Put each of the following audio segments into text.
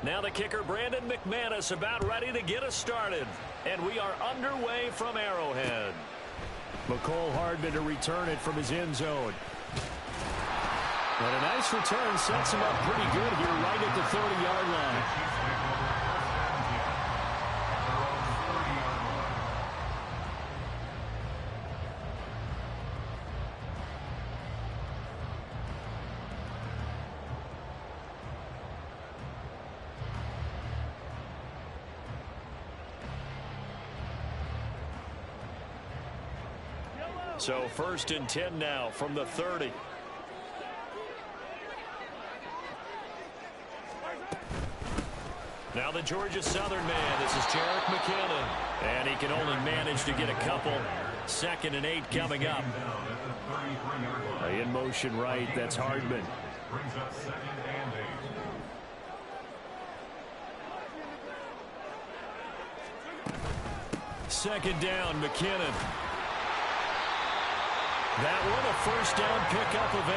Now the kicker, Brandon McManus, about ready to get us started. And we are underway from Arrowhead. Mecole Hardman to return it from his end zone. And a nice return sets him up pretty good here right at the 30-yard line. So 1st and 10 now from the 30. Now the Georgia Southern man. This is Jerick McKinnon. And he can only manage to get a couple. 2nd and 8 coming up. In motion right. That's Hardman. Brings up 2nd and 8. 2nd down, McKinnon. That one a 1st down pickup of 8.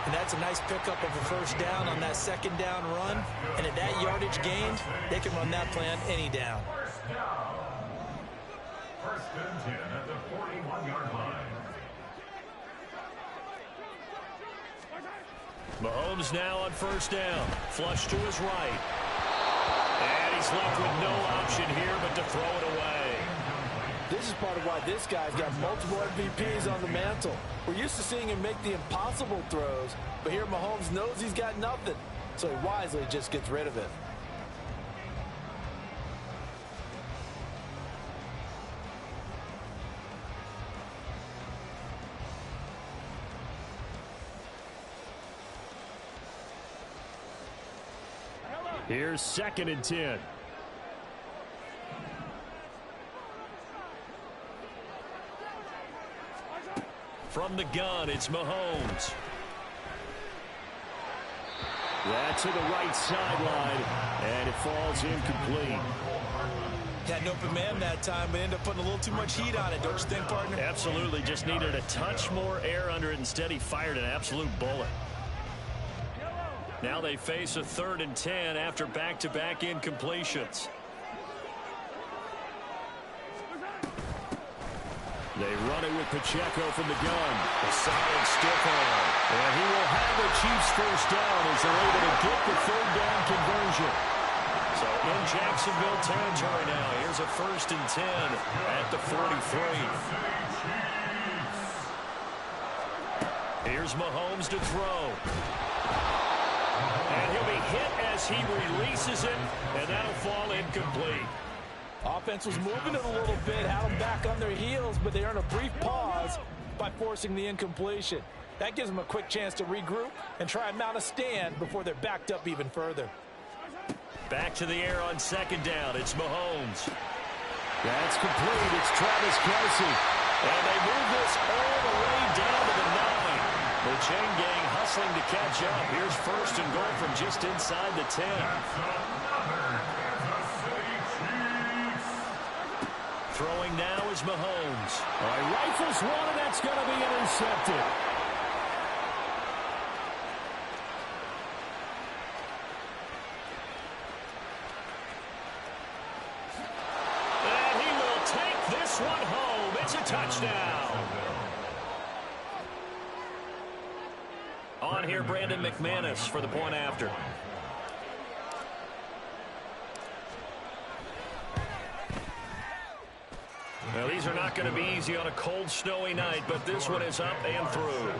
And that's a nice pickup of a 1st down on that 2nd down run. And at that yardage gained, they can run that plan any down. 1st and 10 at the 41-yard line. Mahomes now on 1st down. Flush to his right. And he's left with no option here but to throw it away. This is part of why this guy's got multiple MVPs on the mantle. We're used to seeing him make the impossible throws, but here Mahomes knows he's got nothing, so he wisely just gets rid of it. Here's 2nd and 10. From the gun, it's Mahomes. That's to the right sideline, and it falls incomplete. Had an open man that time, but ended up putting a little too much heat on it, don't you think, partner? Absolutely, just needed a touch more air under it. Instead, he fired an absolute bullet. Now they face a 3rd and 10 after back-to-back incompletions. They run it with Pacheco from the gun. A solid stiff arm. And he will have the Chiefs 1st down as they're able to get the 3rd down conversion. So in Jacksonville territory now. Here's a 1st and 10 at the 43. Here's Mahomes to throw. And he'll be hit as he releases it, and that'll fall incomplete. Offense was moving it a little bit, had them back on their heels, but they earn a brief pause by forcing the incompletion. That gives them a quick chance to regroup and try and mount a stand before they're backed up even further. Back to the air on 2nd down. It's Mahomes. That's complete. It's Travis Kelce. And they move this all the way down to the 9. The chain gang hustling to catch up. Here's 1st and goal from just inside the 10. Throwing now is Mahomes. All right, rifles one, and that's going to be intercepted. And he will take this one home. It's a touchdown. On here, Brandon McManus for the point after. Now, these are not going to be easy on a cold, snowy night, but this one is up and through.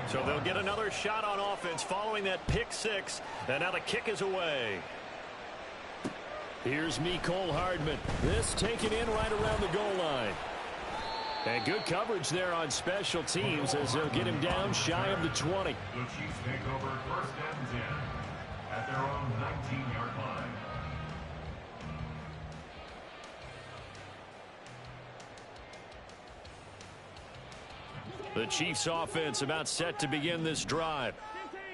So they'll get another shot on offense following that pick 6, and now the kick is away. Here's Mecole Hardman. This taken in right around the goal line. And good coverage there on special teams as they'll get him down shy of the 20. The Chiefs take over 1st and 10 at their own 19-yard line. The Chiefs offense about set to begin this drive.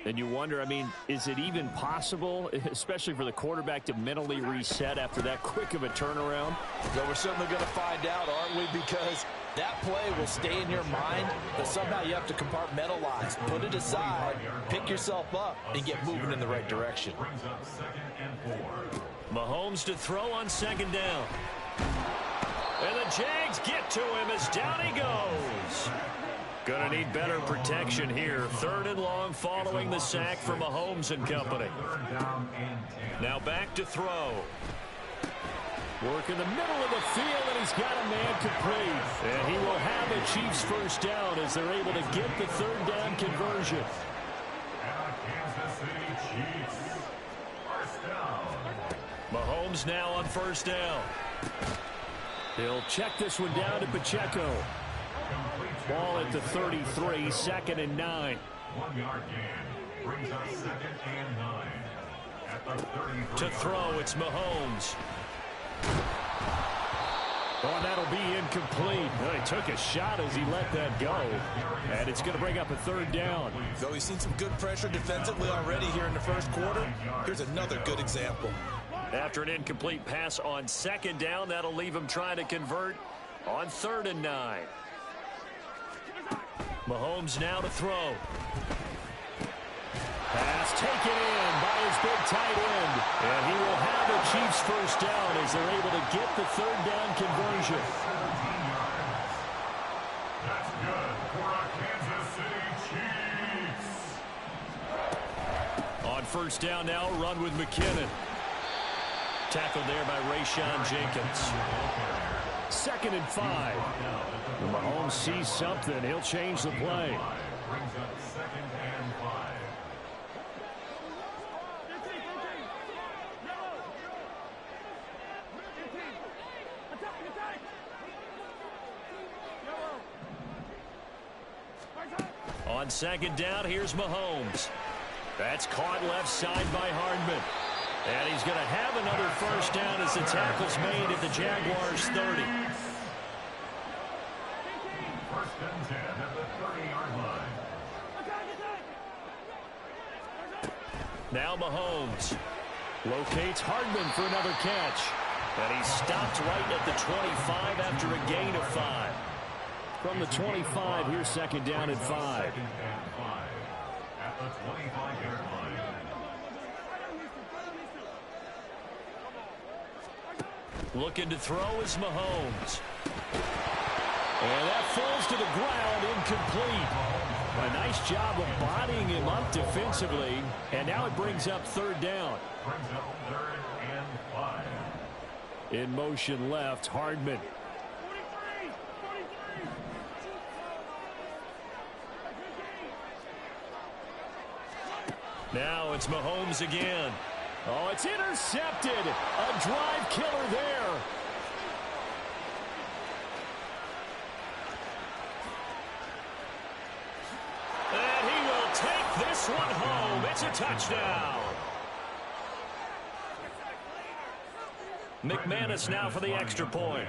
And you wonder, I mean, is it even possible, especially for the quarterback, to mentally reset after that quick of a turnaround? Well, we're certainly going to find out, aren't we? Because That play will stay in your mind, but somehow you have to compartmentalize. Put it aside, pick yourself up, and get moving in the right direction. Brings up 2nd and 4. Mahomes to throw on 2nd down. And the Jags get to him as down he goes. Gonna need better protection here. 3rd and long following the sack from Mahomes and company. 3rd down and 10. Now back to throw. Work in the middle of the field, and he's got a man complete. And he will have a Chiefs first down as they're able to get the 3rd down conversion. And the Kansas City Chiefs. First down. Mahomes now on 1st down. He'll check this one down to Pacheco. Ball at the 33, 2nd and 9. 1-yard gain. Brings up 2nd and 9. At the 33. To throw, it's Mahomes. Oh, and that'll be incomplete. Well, he took a shot as he let that go. And it's going to bring up a 3rd down. Though we've seen some good pressure defensively already here in the first quarter, here's another good example. After an incomplete pass on 2nd down, that'll leave him trying to convert on 3rd and 9. Mahomes now to throw. Pass taken in by his big tight end. And he will have a Chiefs first down as they're able to get the 3rd down conversion. 17 yards. That's good for our Kansas City Chiefs. On 1st down now, run with McKinnon. Tackled there by Rayshon Jenkins. 2nd and 5. When Mahomes sees something, he'll change the play. Brings up 2nd and 5. On 2nd down, here's Mahomes. That's caught left side by Hardman. And he's going to have another first down as the tackle's made at the Jaguars' 30. 1st and 10 at the 30-yard line. Now Mahomes locates Hardman for another catch. And he's stopped right at the 25 after a gain of 5. From the 25, here's 2nd down and 5. 2nd and 5 at the 25-yard line. Looking to throw is Mahomes. And that falls to the ground, incomplete. A nice job of bodying him up defensively. And now it brings up 3rd down. Brings up 3rd and 5. In motion left, Hardman. Now it's Mahomes again. Oh, it's intercepted. A drive killer there. And he will take this one home. It's a touchdown. McManus now for the extra point.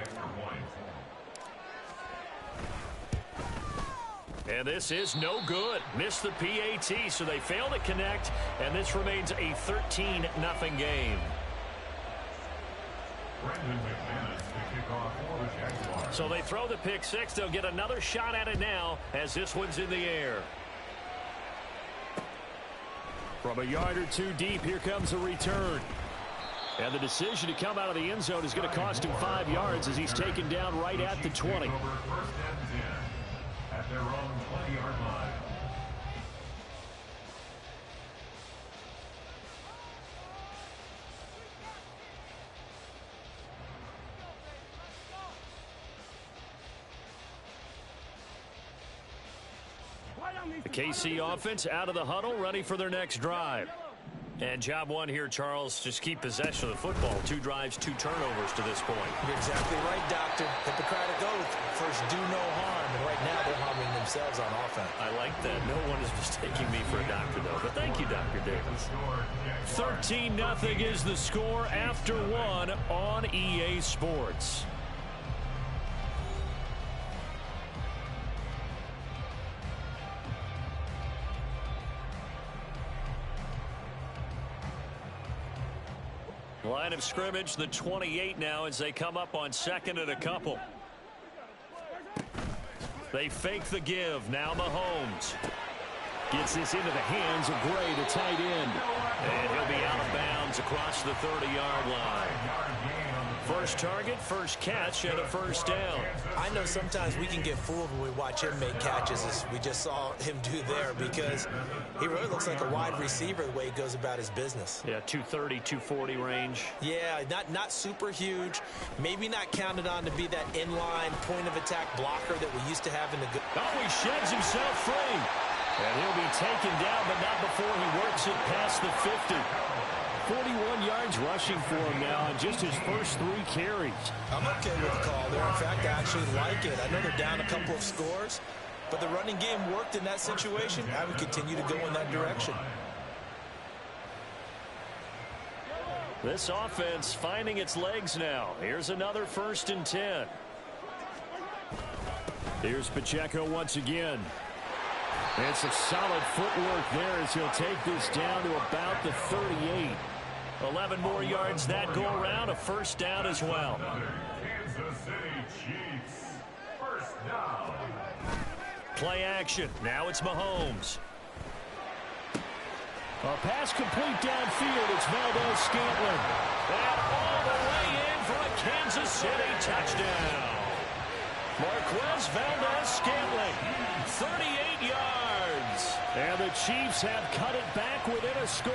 And this is no good. Missed the PAT, so they fail to connect, and this remains a 13-0 game. Brandon McManus to kick off for the Jaguars. So they throw the pick six. They'll get another shot at it now as this one's in the air. From a yard or two deep, here comes a return. And the decision to come out of the end zone is going to cost him 5 yards as he's taken down right at the 20. Over 1st and 10 at their own 20-yard line. The KC offense out of the huddle, ready for their next drive. And job one here, Charles, just keep possession of the football. 2 drives, 2 turnovers to this point. You're exactly right, Doctor. Hippocratic oath. First, do no harm. And right now, they're harming themselves on offense. I like that. No one is mistaking me for a doctor, though. But thank you, Dr. Davis. 13-0 is the score after 1 on EA Sports. Line of scrimmage, the 28 now as they come up on 2nd and a couple. They fake the give. Now Mahomes gets this into the hands of Gray, the tight end. And he'll be out of bounds across the 30-yard line. First target, first catch, and a first down. I know sometimes we can get fooled when we watch him make catches, as we just saw him do there, because he really looks like a wide receiver the way he goes about his business. Yeah, 230, 240 range. Yeah, not super huge. Maybe not counted on to be that inline point-of-attack blocker that we used to have in the good. Oh, he sheds himself free. And he'll be taken down, but not before he works it past the 50. 41 yards rushing for him now on just his first 3 carries. I'm okay with the call there. In fact, I actually like it. I know they're down a couple of scores, but the running game worked in that situation. I would continue to go in that direction. This offense finding its legs now. Here's another 1st and 10. Here's Pacheco once again. And some solid footwork there as he'll take this down to about the 38. 11 more yards that go around, a first down as well. Kansas City Chiefs. First down. Play action. Now it's Mahomes. A pass complete downfield. It's Valdez-Scantling. And all the way in for a Kansas City touchdown. Marquez Valdez-Scantling, 38 yards. And the Chiefs have cut it back within a score.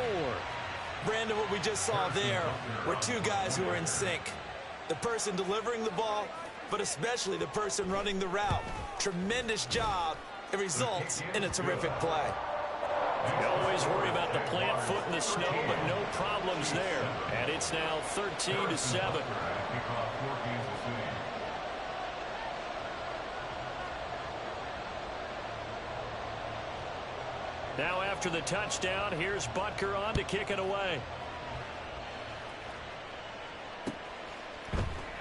Brandon, what we just saw there were 2 guys who are in sync. The person delivering the ball, but especially the person running the route. Tremendous job. It results in a terrific play. You always worry about the plant foot in the snow, but no problems there. And it's now 13-7. Now after the touchdown, here's Butker on to kick it away.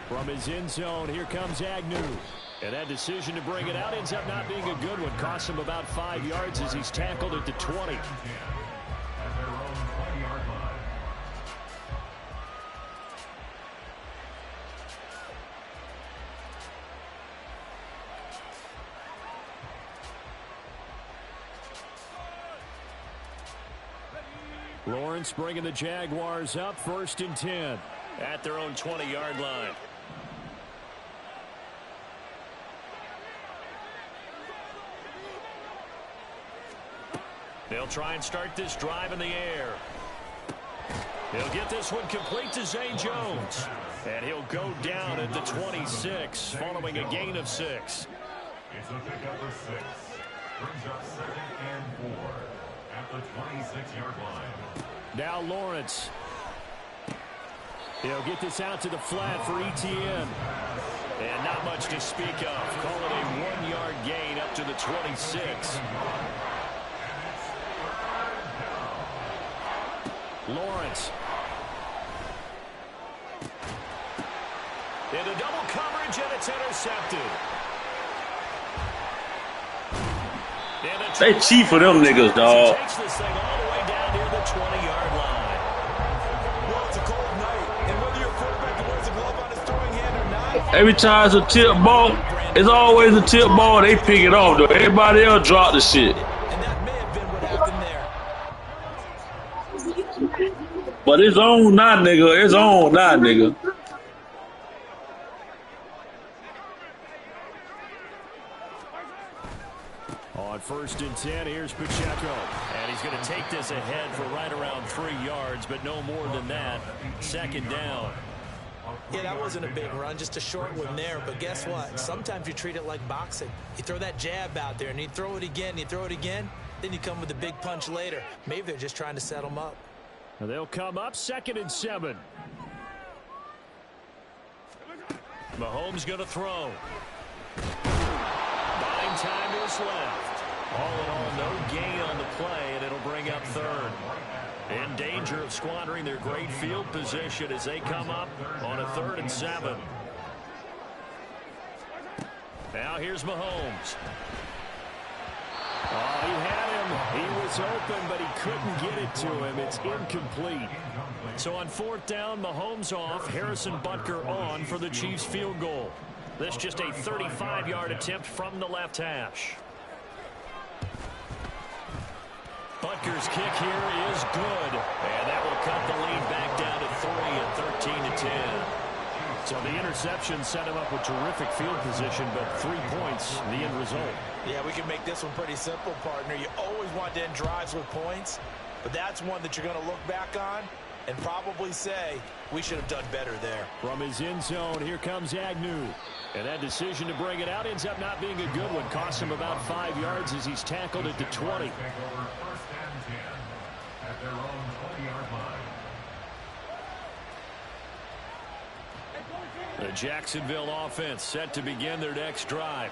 From his end zone, here comes Agnew. And that decision to bring it out ends up not being a good one. Costs him about 5 yards as he's tackled at the 20. Lawrence bringing the Jaguars up, 1st and 10 at their own 20-yard line. They'll try and start this drive in the air. He'll get this one complete to Zay Jones. And he'll go down at the 26 following a gain of 6. It's a pickup of 6. Brings up 2nd and 4 at the 26-yard line. Now Lawrence. He'll get this out to the flat for Etienne. And not much to speak of. Call it a 1-yard gain up to the 26. Lawrence. Into double coverage, and it's intercepted. They cheap for them niggas, dog. Takes this thing all the way down near the 20-yard line. Well, it's a cold night, and whether your quarterback wears a glove on his throwing hand or not, Every time it's a tip ball, it's always a tip ball. They pick it off, though. Everybody else drop the shit. and that may have been what happened there. But it's on now, nigga. It's on now, nigga. On 1st and 10, here's Pacheco. And he's going to take this ahead for right around 3 yards, but no more than that. 2nd down. Yeah, that wasn't a big run, just a short one there. But guess what? Sometimes you treat it like boxing. You throw that jab out there, and you throw it again, you throw it again, then you come with a big punch later. Maybe they're just trying to set them up. And they'll come up 2nd and 7. Mahomes going to throw. Buying time to his left. All in all, no gain on the play, and it'll bring up 3rd. In danger of squandering their great field position as they come up on a 3rd and 7. Now here's Mahomes. Oh, he had him. He was open, but he couldn't get it to him. It's incomplete. So on 4th down, Mahomes off. Harrison Butker on for the Chiefs field goal. This just a 35-yard attempt from the left hash. Butker's kick here is good. And that will cut the lead back down to 3 at 13-10. So the interception set him up with terrific field position, but 3 points, the end result. Yeah, we can make this one pretty simple, partner. You always want to end drives with points, but that's one that you're going to look back on and probably say, we should have done better there. From his end zone, here comes Agnew. And that decision to bring it out ends up not being a good one. Costs him about 5 yards as he's tackled at the 20. First and 10 at their own 20-yard line. The Jacksonville offense set to begin their next drive.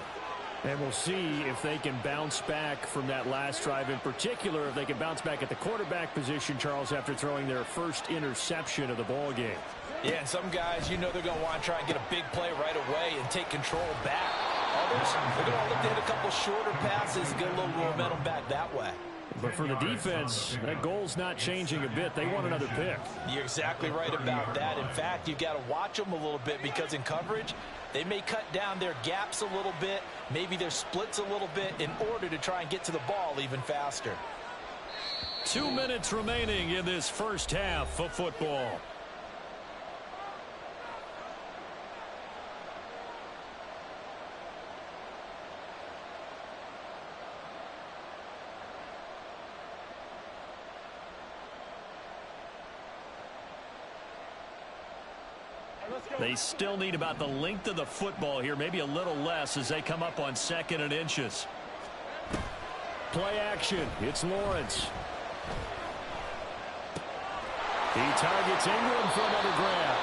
And we'll see if they can bounce back from that last drive. In particular, if they can bounce back at the quarterback position, Charles, after throwing their first interception of the ball game. Yeah, and some guys, you know they're going to want to try and get a big play right away and take control back. Others, they're going to look to hit a couple shorter passes and get a little momentum back that way. But for the defense, that goal's not changing a bit. They want another pick. You're exactly right about that. In fact, you've got to watch them a little bit because in coverage, they may cut down their gaps a little bit, maybe their splits a little bit in order to try and get to the ball even faster. 2 minutes remaining in this first half of football. They still need about the length of the football here, maybe a little less as they come up on 2nd and inches. Play action. It's Lawrence. He targets Ingram for another grab.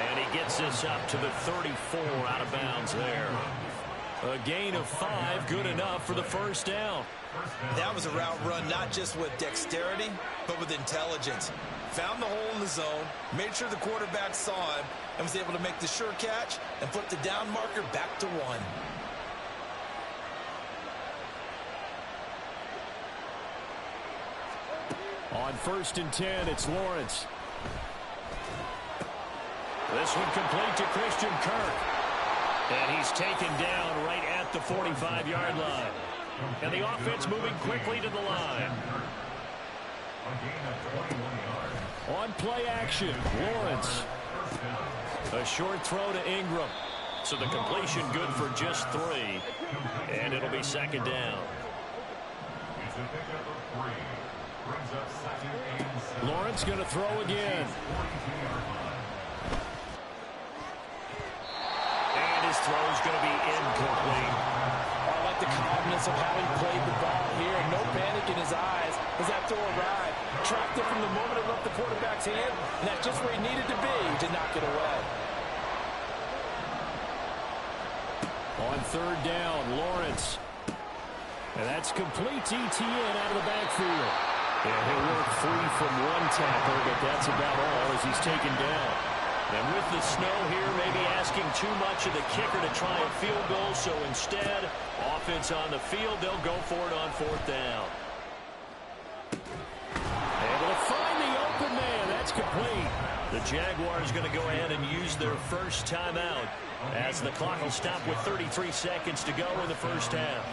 And he gets this up to the 34, out of bounds there. A gain of 5, good enough for the first down. That was a route run not just with dexterity, but with intelligence. Found the hole in the zone, made sure the quarterback saw him, and was able to make the sure catch and flip the down marker back to 1. On 1st and 10, it's Lawrence. This one complete to Christian Kirk. And he's taken down right at the 45-yard line. And the offense moving quickly to the line. On play action, Lawrence. A short throw to Ingram. So the completion good for just 3. And it'll be 2nd down. It's a pickup of 3. Brings up 2nd and 7. Lawrence going to throw again. And his throw's going to be incomplete. I like the calmness of how he played the ball here. No panic in his eyes as that throw arrived. Tracked it from the moment it left the quarterback's hand, and that's just where he needed to be to knock it away. On 3rd down, Lawrence. And that's complete to Etienne out of the backfield. And he'll work free from 1 tackle, but that's about all as he's taken down. And with the snow here, maybe asking too much of the kicker to try a field goal, so instead, offense on the field, they'll go for it on 4th down. Able to find the open man. That's complete. The Jaguars going to go ahead and use their first timeout as the clock will stop with 33 seconds to go in the first half.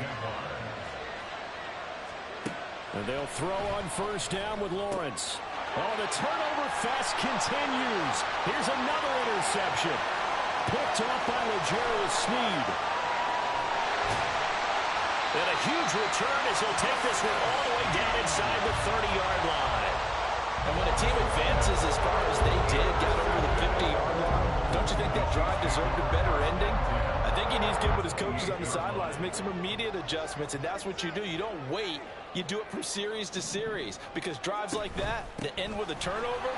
And they'll throw on 1st down with Lawrence. Oh, the turnover fest continues. Here's another interception. Picked off by L'Jarius Sneed. And a huge return as he'll take this one all the way down inside the 30-yard line. And when a team advances as far as they did, got over the 50-yard line, don't you think that drive deserved a better ending? I think he needs to get with his coaches on the sidelines, make some immediate adjustments, and that's what you do. You don't wait. You do it from series to series, because drives like that end with a turnover,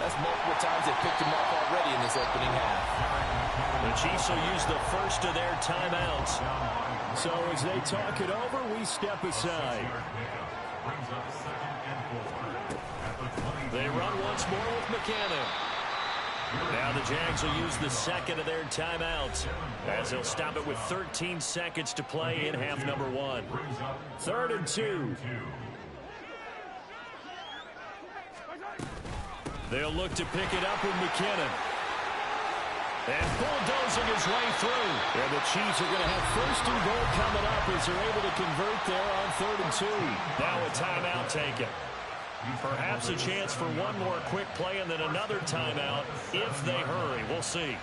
that's multiple times they picked him up already in this opening half. The Chiefs will use the first of their timeouts. So as they talk it over, we step aside. They run once more with McKinnon. Now the Jags will use the second of their timeouts as they'll stop it with 13 seconds to play in half number 1. 3rd and 2. They'll look to pick it up with McKinnon. And bulldozing his way through. And the Chiefs are going to have first and goal coming up as they're able to convert there on 3rd and 2. Now a timeout taken. Perhaps a chance for one more quick play and then another timeout if they hurry. We'll see.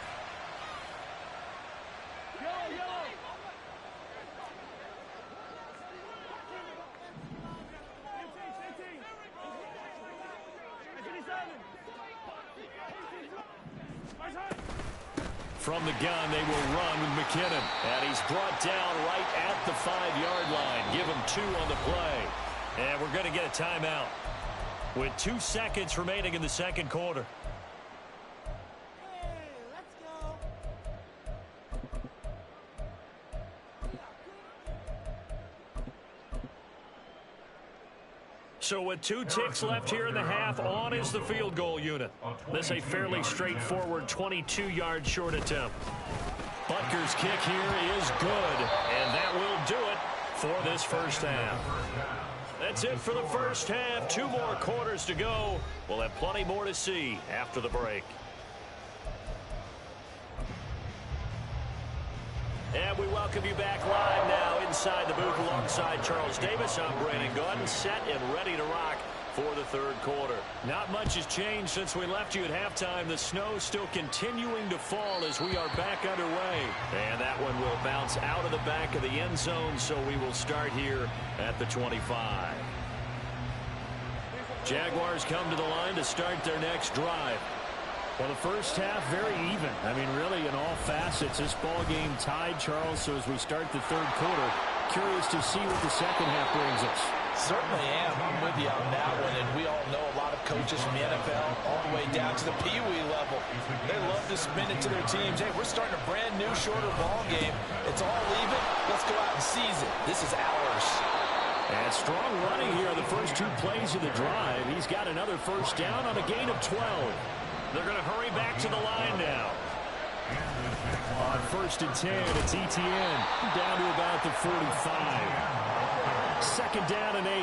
From the gun, they will run with McKinnon. And he's brought down right at the 5-yard line. Give him 2 on the play. And we're going to get a timeout with 2 seconds remaining in the second quarter. So with 2 ticks left here in the half, on is the field goal unit. This a fairly straightforward 22-yard short attempt. Butker's kick here is good, and that will do it for this first half. That's it for the first half. 2 more quarters to go. We'll have plenty more to see after the break. And we welcome you back live now inside the booth alongside Charles Davis. I'm Brandon Gaudin, set and ready to rock for the third quarter. Not much has changed since we left you at halftime. The snow still continuing to fall as we are back underway. And that one will bounce out of the back of the end zone, so we will start here at the 25. Jaguars come to the line to start their next drive. Well, the first half, very even. I mean, really, in all facets, this ball game tied, Charles. So as we start the third quarter, curious to see what the second half brings us. Certainly am. I'm with you on that one. And we all know a lot of coaches from the NFL all the way down to the Pee-wee level. They love to spin it to their teams. Hey, we're starting a brand new, shorter ball game. It's all even. Let's go out and seize it. This is ours. And strong running here the first 2 plays of the drive. He's got another first down on a gain of 12. They're going to hurry back to the line now. On 1st and 10, it's Etienne down to about the 45. 2nd down and 8.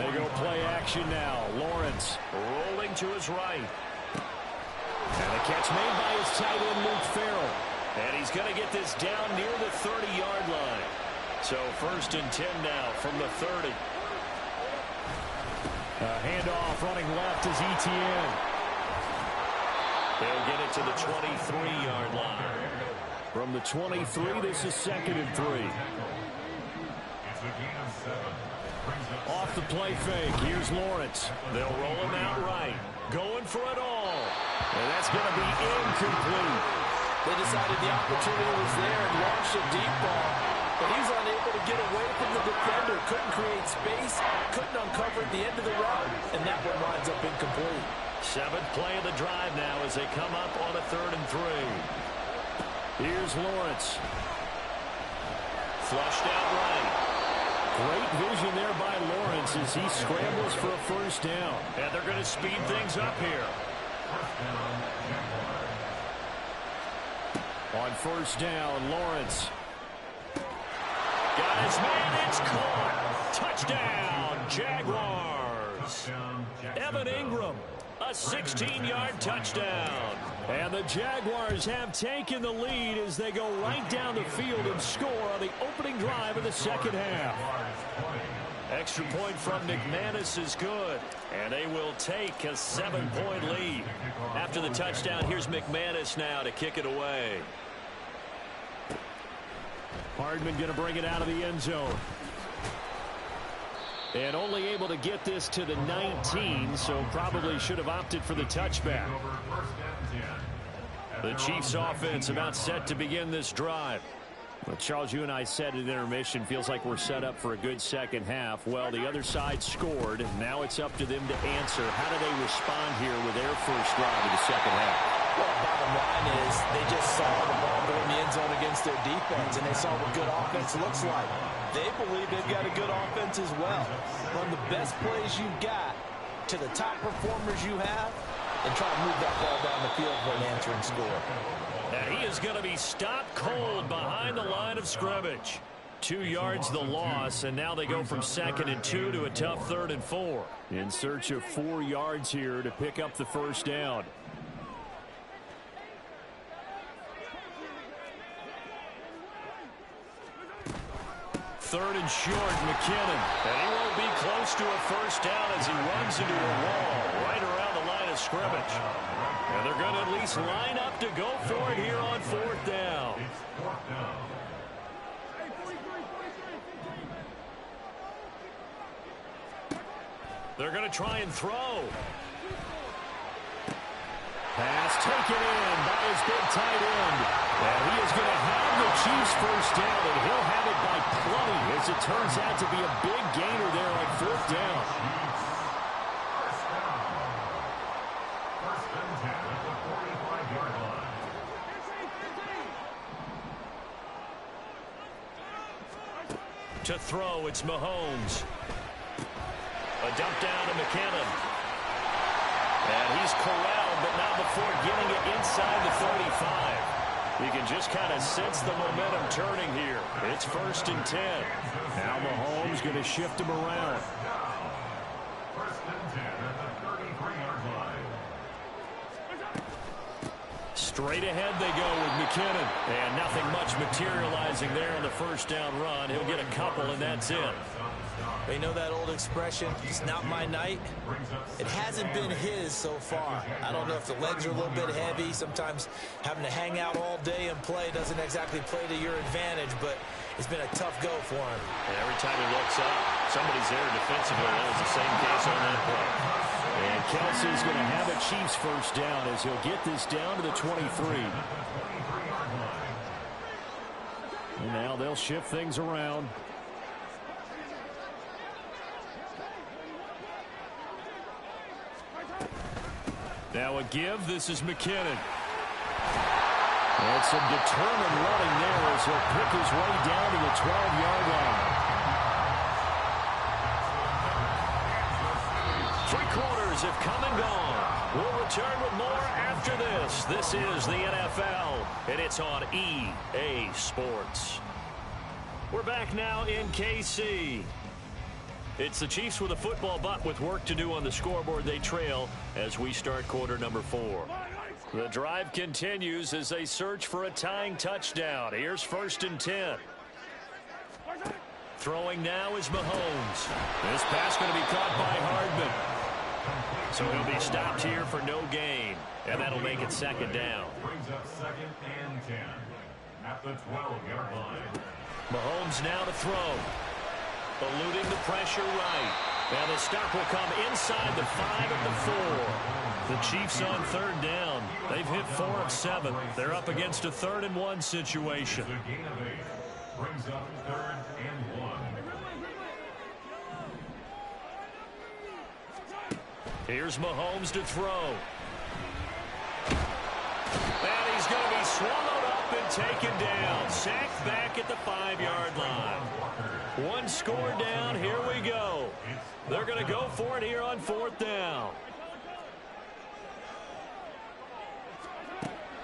They go play action now. Lawrence rolling to his right. And a catch made by his tight end, Luke Farrell. And he's going to get this down near the 30-yard line. So 1st and 10 now from the 30. Handoff running left is Etienne. They'll get it to the 23-yard line. From the 23, this is 2nd and 3. Off the play fake, here's Lawrence. They'll roll him out right. Going for it all. And that's going to be incomplete. They decided the opportunity was there and launched a deep ball. But he's unable to get away from the defender. Couldn't create space. Couldn't uncover at the end of the route. And that one winds up incomplete. 7th play of the drive now as they come up on a 3rd and 3. Here's Lawrence. Flushed out right. Great vision there by Lawrence as he scrambles for a first down. And they're going to speed things up here. On 1st down, Lawrence. Got his man, it's caught. Touchdown, Jaguars. Evan Ingram, a 16-yard touchdown. And the Jaguars have taken the lead as they go right down the field and score on the opening drive of the second half. Extra point from McManus is good, and they will take a 7-point lead. After the touchdown, here's McManus now to kick it away. Hardman going to bring it out of the end zone. And only able to get this to the 19, so probably should have opted for the touchback. The Chiefs offense about set to begin this drive. Well, Charles, you and I said at intermission, feels like we're set up for a good second half. Well, the other side scored. Now it's up to them to answer. How do they respond here with their first drive of the second half? Well, bottom line is they just saw the ball go in the end zone against their defense, and they saw what good offense looks like. They believe they've got a good offense as well. Run the best plays you've got to the top performers you have, and try to move that ball down the field for an answering score. And he is going to be stopped cold behind the line of scrimmage. 2 yards the loss, and now they go from 2nd and 2 to a tough 3rd and 4. In search of 4 yards here to pick up the first down. Third and short, McKinnon. And he won't be close to a first down as he runs into a wall right around the line of scrimmage. And they're going to at least line up to go for it here on 4th down. They're going to try and throw. Pass taken in by his big tight end. And he is going to have the Chiefs first down, and he'll have it by plenty as it turns out to be a big gainer there on 4th down. First and 10 at the 45-yard line. To throw, it's Mahomes. A dump down to McKinnon. And he's corralled, but not before getting it inside the 35. You can just kind of sense the momentum turning here. It's 1st and 10. Now Mahomes going to shift him around. First and 10 at the 33-yard line. Straight ahead they go with McKinnon. And nothing much materializing there on the first down run. He'll get a couple, and that's it. You know that old expression, it's not my night? It hasn't been his so far. I don't know if the legs are a little bit heavy. Sometimes having to hang out all day and play doesn't exactly play to your advantage, but it's been a tough go for him. And every time he looks up, somebody's there defensively. That was the same case on that play. And Kelsey's going to have a Chiefs first down as he'll get this down to the 23. And now they'll shift things around. Now a give. This is McKinnon. And some determined running there as he'll pick his way down to the 12-yard line. 3 quarters have come and gone. We'll return with more after this. This is the NFL, and it's on EA Sports. We're back now in KC. It's the Chiefs with a football, but with work to do on the scoreboard. They trail as we start quarter number 4. The drive continues as they search for a tying touchdown. Here's 1st and 10. Throwing now is Mahomes. This pass going to be caught by Hardman. So he'll be stopped here for no gain. And that'll make it 2nd down. Brings up 2nd and 10 at the 12-yard line. Mahomes now to throw. Eluding the pressure right. Now the stop will come inside the 5 at the 4. The Chiefs on 3rd down. They've hit 4 of 7. They're up against a 3rd and 1 situation. The gain of 8 brings up 3rd and 1. Here's Mahomes to throw. And he's going to be swallowed up and taken down. Sacked back at the 5-yard line. 1 score down. Here we go. They're going to go for it here on 4th down.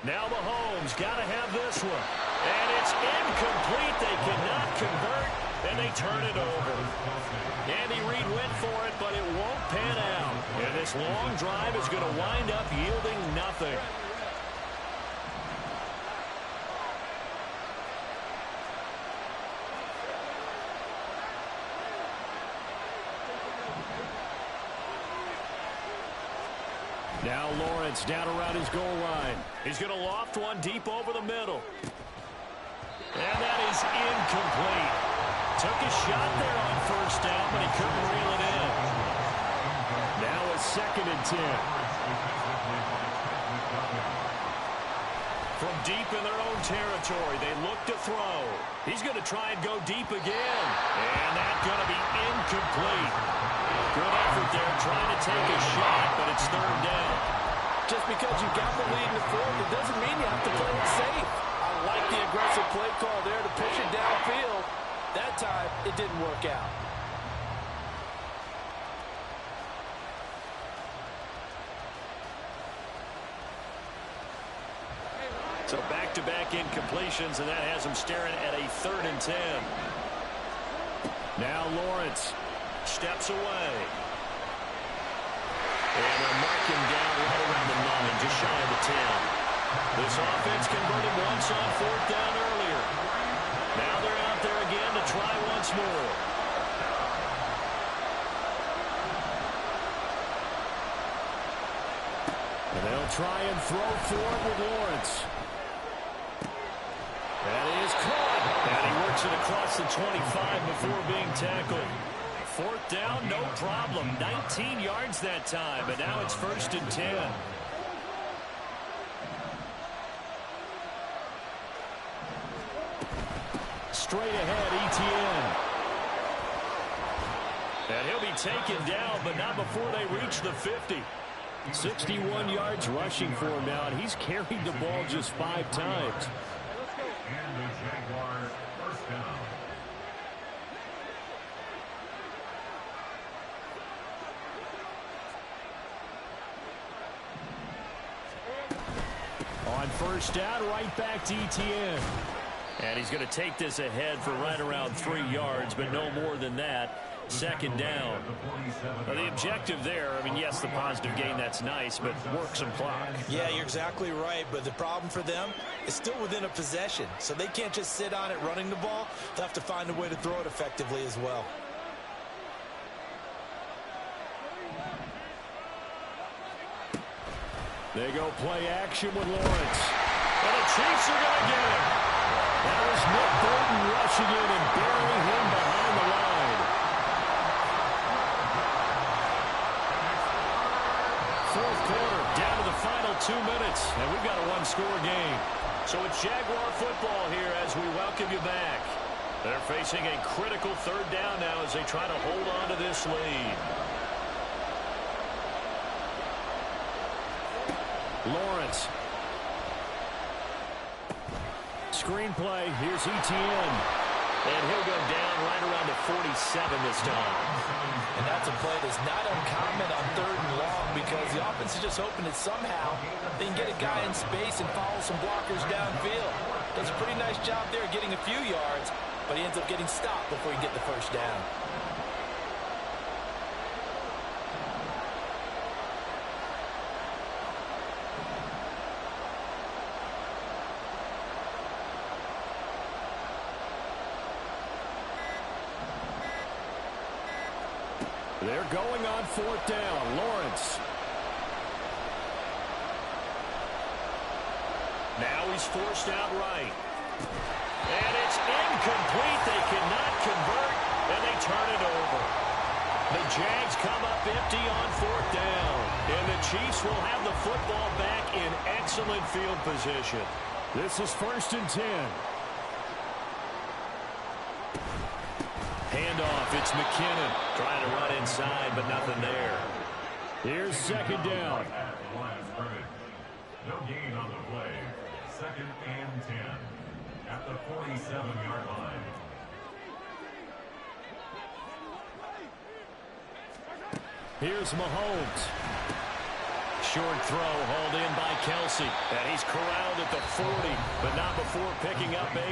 Now Mahomes got to have this one. And it's incomplete. They cannot convert, and they turn it over. Andy Reid went for it, but it won't pan out. And this long drive is going to wind up yielding nothing. Now Lawrence down around his goal line. He's going to loft one deep over the middle. And that is incomplete. Took a shot there on 1st down, but he couldn't reel it in. Now a 2nd and 10. From deep in their own territory, they look to throw. He's going to try and go deep again. And that's going to be incomplete. Good effort there trying to take a shot, but it's 3rd down. Just because you got the lead in the 4th, it doesn't mean you have to play it safe. I like the aggressive play call there to push it downfield. That time, it didn't work out. So back-to-back incompletions, and that has them staring at a 3rd and 10. Now Lawrence steps away. And they'll mark him down right around the 9, just shy of the 10. This offense converted once on 4th down earlier. Now they're out there again to try once more. And they'll try and throw for it with Lawrence. That is caught. And he works it across the 25 before being tackled. 4th down, no problem. 19 yards that time, but now it's 1st and 10. Straight ahead, Etienne. And he'll be taken down, but not before they reach the 50. 61 yards rushing for him now, and he's carried the ball just 5 times. And the Jaguars first down. On 1st down, right back to Etienne. And he's going to take this ahead for right around 3 yards, but no more than that. 2nd down. Now, the objective there, I mean, yes, the positive gain, that's nice, but work some clock. Yeah, you're exactly right, but the problem for them is still within a possession, so they can't just sit on it running the ball. They'll have to find a way to throw it effectively as well. They go play action with Lawrence. And the Chiefs are going to get him. That was Nick Bolton rushing in and burying him behind the line. 4th quarter, down to the final 2 minutes, and we've got a 1-score game. So it's Jaguar football here as we welcome you back. They're facing a critical 3rd down now as they try to hold on to this lead. Lawrence. Screenplay. Here's Etienne. And he'll go down right around the 47 this time. And that's a play that's not uncommon on 3rd and long because the offense is just hoping that somehow they can get a guy in space and follow some blockers downfield. Does a pretty nice job there getting a few yards, but he ends up getting stopped before he can get the 1st down. They're going on 4th down. Lawrence. Now he's forced out right. And it's incomplete. They cannot convert, and they turn it over. The Jags come up empty on 4th down. And the Chiefs will have the football back in excellent field position. This is 1st and 10. Handoff, it's McKinnon trying to run inside, but nothing there. Here's 2nd down. No gain on the play. 2nd and 10 at the 47-yard line. Here's Mahomes. Short throw hauled in by Kelsey. And he's corralled at the 40, but not before picking up 8.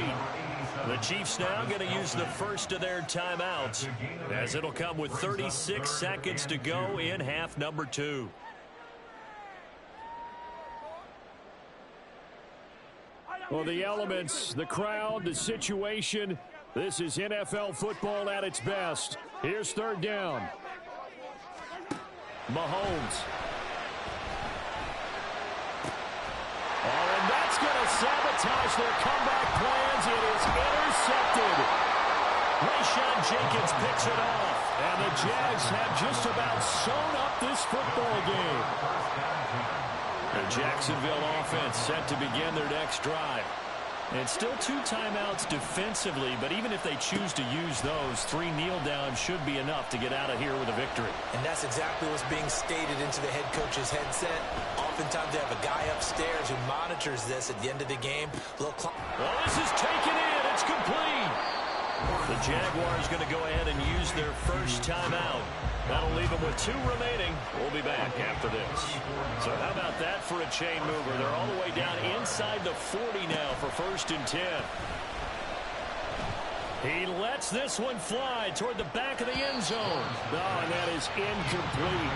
The Chiefs now going to use the first of their timeouts, as it'll come with 36 seconds to go in half number 2. Well, the elements, the crowd, the situation, this is NFL football at its best. Here's 3rd down. Mahomes. Oh, and that's going to sabotage their comeback plans. It is intercepted. Rayshawn Jenkins picks it off. And the Jags have just about sewn up this football game. The Jacksonville offense set to begin their next drive. And still 2 timeouts defensively, but even if they choose to use those, 3 kneel downs should be enough to get out of here with a victory. And that's exactly what's being stated into the head coach's headset. Oftentimes they have a guy upstairs who monitors this at the end of the game. Well, this is taken in. It's complete. The Jaguars going to go ahead and use their first timeout. That'll leave them with 2 remaining. We'll be back after this. So how about that for a chain mover? They're all the way down inside the 40 now for 1st and 10. He lets this one fly toward the back of the end zone. Oh, and that is incomplete.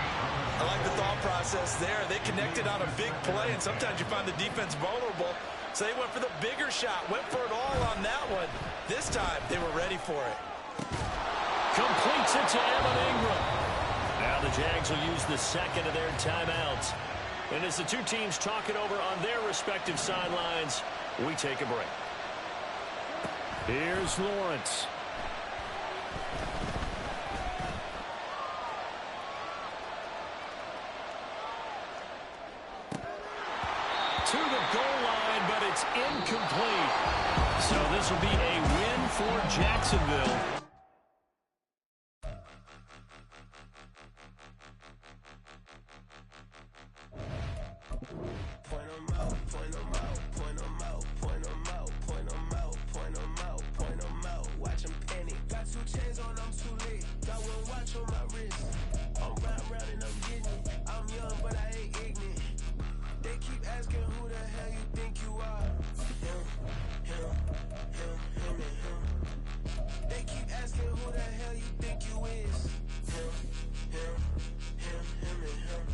I like the thought process there. They connected on a big play, and sometimes you find the defense vulnerable. So they went for the bigger shot, went for it all on that one. This time, they were ready for it. Completes it to Evan Ingram. Now the Jags will use the second of their timeouts. And as the two teams talk it over on their respective sidelines, we take a break. Here's Lawrence. To the goal line, but it's incomplete. So this will be a win for Jacksonville. Point 'em out, point 'em out, point 'em out, point 'em out, point 'em out, point 'em out, point 'em out. Watch 'em panic. Got 2 chains on, I'm too late. Got 1 watch on my wrist. I'm round and I'm getting it. I'm young, but I ain't ignorant. They keep asking who the hell you think you are. Him, and him. They keep asking who the hell you think you is. Him, and him.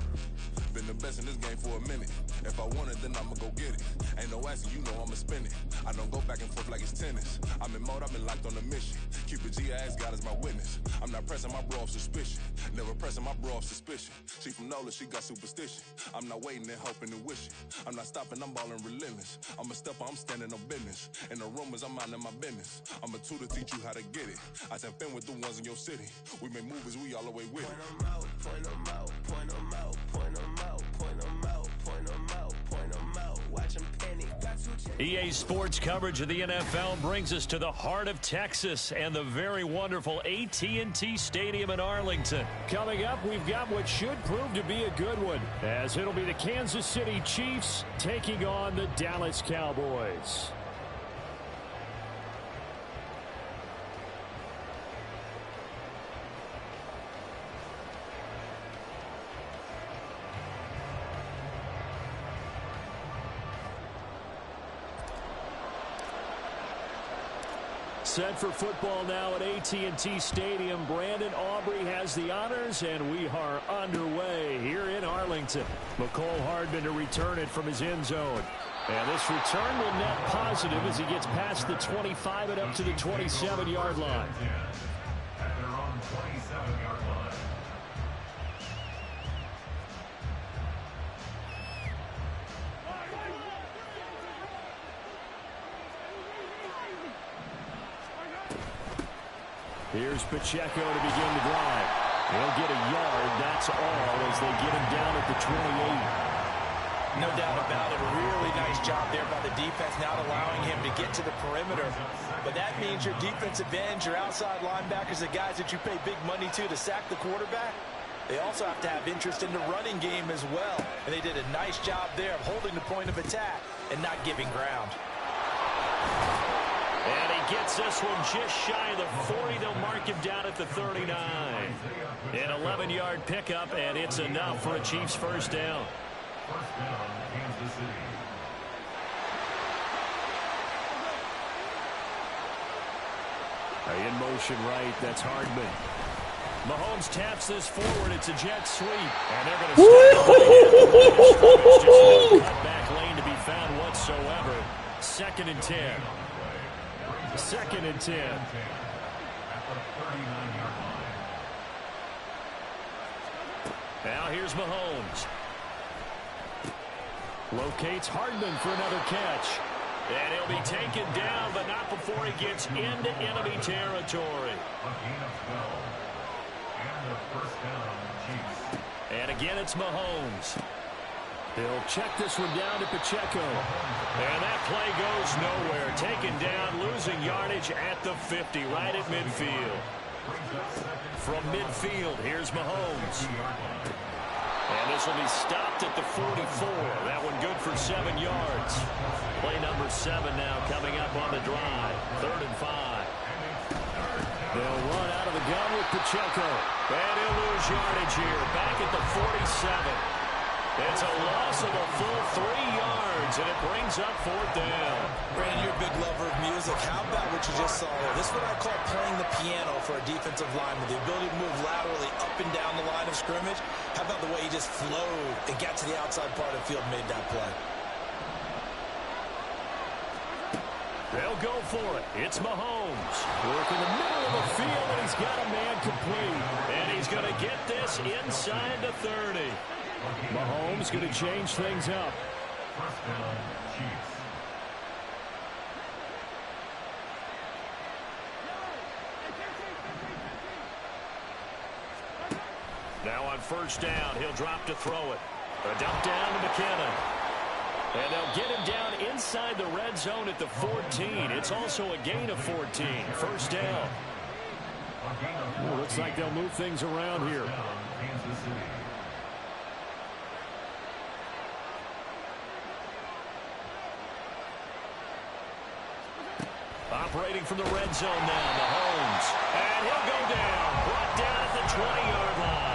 Been the best in this game for a minute. If I want it, then I'ma go get it. Ain't no asking, you know I'ma spin it. I don't go back and forth like it's tennis. I'm in mode, I've been locked on a mission. Cupid G, I ask God as my witness. I'm not pressing my bro off suspicion. Never pressing my bro off suspicion. She from NOLA, she got superstition. I'm not waiting and hoping and wishing. I'm not stopping, I'm balling relentless. I'm a stepper, I'm standing on business. In the rumors, I'm minding my business. I'm a tutor, teach you how to get it. I tap in with the ones in your city. We make movies, we all the way with it. Point 'em out, point 'em out, point 'em out, point 'em out, point 'em out, point 'em out, point 'em out. Watch 'em panic. Got 2 chains. EA Sports coverage of the NFL brings us to the heart of Texas and the very wonderful AT&T Stadium in Arlington. Coming up, we've got what should prove to be a good one, as it'll be the Kansas City Chiefs taking on the Dallas Cowboys. Set for football now at AT&T Stadium. Brandon Aubrey has the honors, and we are underway here in Arlington. Mecole Hardman to return it from his end zone. And this return will net positive as he gets past the 25 and up to the 27-yard line. At their own 27-yard line. Here's Pacheco to begin the drive. He'll get a yard, that's all, as they get him down at the 28. No doubt about it. A really nice job there by the defense, not allowing him to get to the perimeter. But that means your defensive ends, your outside linebackers, the guys that you pay big money to sack the quarterback, they also have to have interest in the running game as well. And they did a nice job there of holding the point of attack and not giving ground. And he gets this one just shy of the 40. They'll mark him down at the 39. An 11-yard pickup, and it's enough for a Chiefs first down. First down, Kansas City. In motion right, that's Hardman. Mahomes taps this forward. It's a jet sweep. And they're going to stop. Just no cutback lane to be found whatsoever. 2nd and 10. 2nd and 10. At the 39-yard line. Now here's Mahomes. Locates Hardman for another catch. And he'll be taken down, but not before he gets into enemy territory. A gain of 12. And the first down, Chiefs. And again, it's Mahomes. He'll check this one down to Pacheco. And that play goes nowhere. Taken down, losing yardage at the 50, right at midfield. From midfield, here's Mahomes. And this will be stopped at the 44. That one good for 7 yards. Play number 7 now coming up on the drive. 3rd and 5. They'll run out of the gun with Pacheco. And he'll lose yardage here. Back at the 47. It's a loss of a full 3 yards, and it brings up 4th down. Brandon, you're a big lover of music. Isaac, how about what you just saw there? This is what I call playing the piano for a defensive lineman. The ability to move laterally up and down the line of scrimmage. How about the way he just flowed and got to the outside part of the field and made that play? They'll go for it. It's Mahomes. Work in the middle of the field, and he's got a man complete. And he's going to get this inside the 30. Mahomes going to change things up. First down, Chiefs. Now on first down, he'll drop to throw it. A dump down to McKinnon. And they'll get him down inside the red zone at the 14. It's also a gain of 14. First down. Looks like they'll move things around here. Kansas City. Operating from the red zone now, Mahomes. And he'll go down. Brought down at the 20-yard line.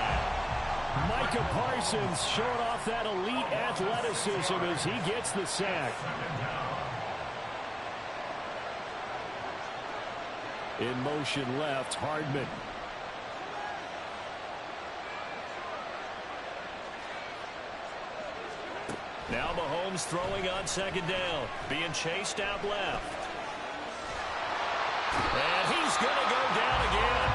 Micah Parsons showing off that elite athleticism as he gets the sack. In motion left, Hardman. Now Mahomes throwing on second down. Being chased out left. And he's going to go down again.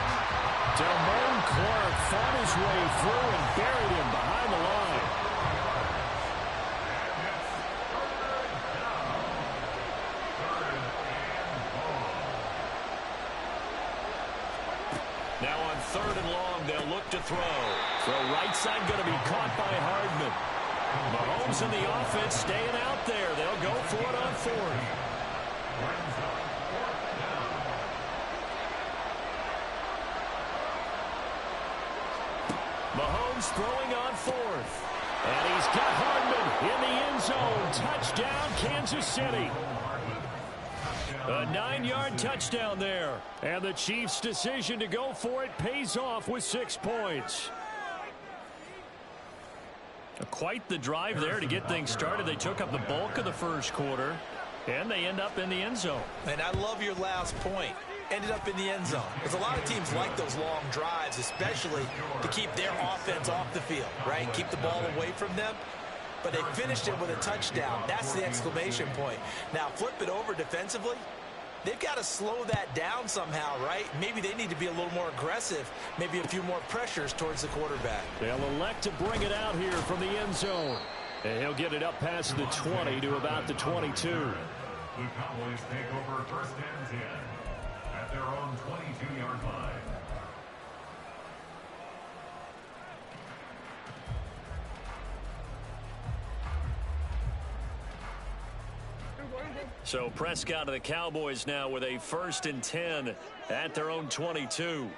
Damone Clark fought his way through and buried him behind the line. Now on third and long, they'll look to throw. Throw right side going to be caught by Hardman. Mahomes and the offense staying out there. They'll go for it on fourth. Mahomes throwing on fourth. And he's got Hardman in the end zone. Touchdown, Kansas City. A 9-yard touchdown there. And the Chiefs' decision to go for it pays off with 6 points. Quite the drive there to get things started. They took up the bulk of the first quarter, and they end up in the end zone. And I love your last point. Ended up in the end zone. Because a lot of teams like those long drives, especially to keep their offense off the field, right? Keep the ball away from them. But they finished it with a touchdown. That's the exclamation point. Now, flip it over defensively. They've got to slow that down somehow, right? Maybe they need to be a little more aggressive. Maybe a few more pressures towards the quarterback. They'll elect to bring it out here from the end zone. And he'll get it up past the 20 to about the 22. The Cowboys take over first and 10 at their own 22-yard line. So Prescott of the Cowboys now with a first and 10 at their own 22.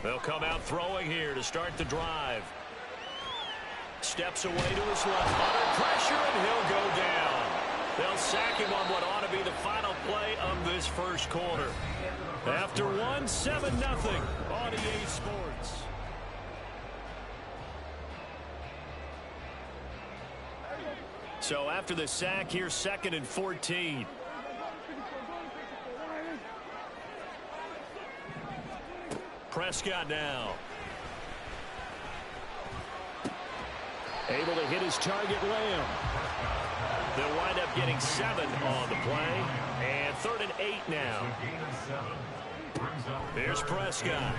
They'll come out throwing here to start the drive. Steps away to his left, under pressure, and he'll go down. They'll sack him on what ought to be the final play of this first quarter. After one, 7-0 on EA Sports. So after the sack, here's 2nd and 14. Prescott now. Able to hit his target, Lamb. They'll wind up getting 7 on the play. And 3rd and 8 now. Here's Prescott.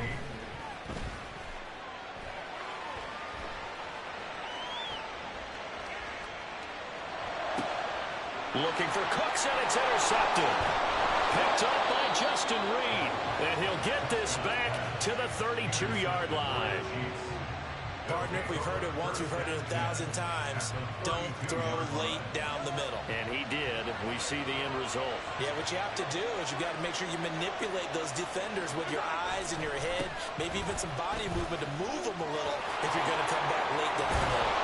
Looking for Cooks, and it's intercepted. Picked up by Justin Reed. And he'll get this back to the 32-yard line. Partner, we've heard it once, we've heard it 1,000 times. Don't throw late down the middle. And he did. We see the end result. Yeah, what you have to do is you've got to make sure you manipulate those defenders with your eyes and your head, maybe even some body movement to move them a little if you're going to come back late down the middle.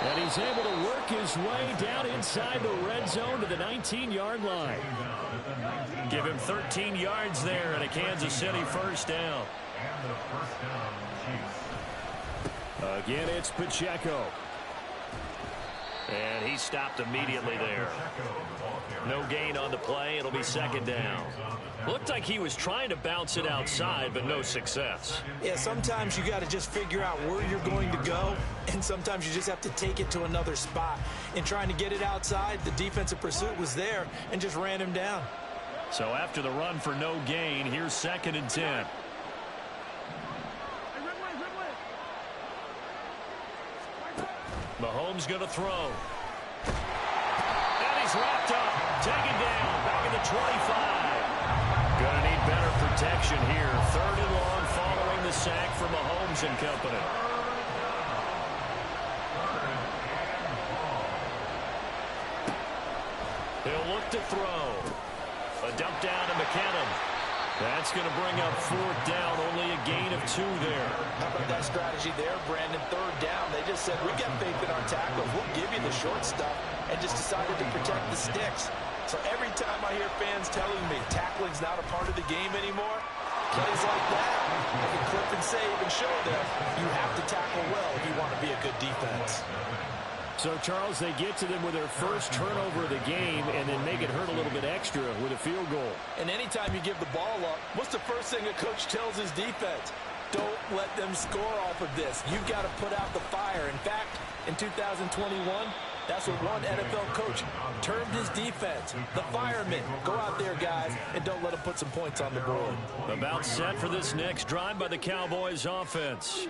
And he's able to work his way down inside the red zone to the 19-yard line. Give him 13 yards there and a Kansas City first down. And the first down, Chiefs. Again, it's Pacheco. And he stopped immediately there. No gain on the play. It'll be second down. Looked like he was trying to bounce it outside, but no success. Yeah, sometimes you got to just figure out where you're going to go, and sometimes you just have to take it to another spot. In trying to get it outside, the defensive pursuit was there and just ran him down. So after the run for no gain, here's second and 10. Mahomes going to throw. And he's wrapped up. Taken down. Back at the 25. Going to need better protection here. Third and long following the sack from Mahomes and company. He'll look to throw. A dump down to McKinnon. That's going to bring up fourth down. Only a gain of 2 there. How about that strategy there, Brandon? Third down. They just said, we got faith in our tackles. We'll give you the short stuff, and just decided to protect the sticks. So every time I hear fans telling me tackling's not a part of the game anymore, plays like that, I can clip and save and show them you have to tackle well if you want to be a good defense. So, Charles, they get to them with their first turnover of the game and then make it hurt a little bit extra with a field goal. And anytime you give the ball up, what's the first thing a coach tells his defense? Don't let them score off of this. You've got to put out the fire. In fact, in 2021, that's what one NFL coach termed his defense. The firemen. Go out there, guys, and don't let them put some points on the board. About set for this next drive by the Cowboys offense.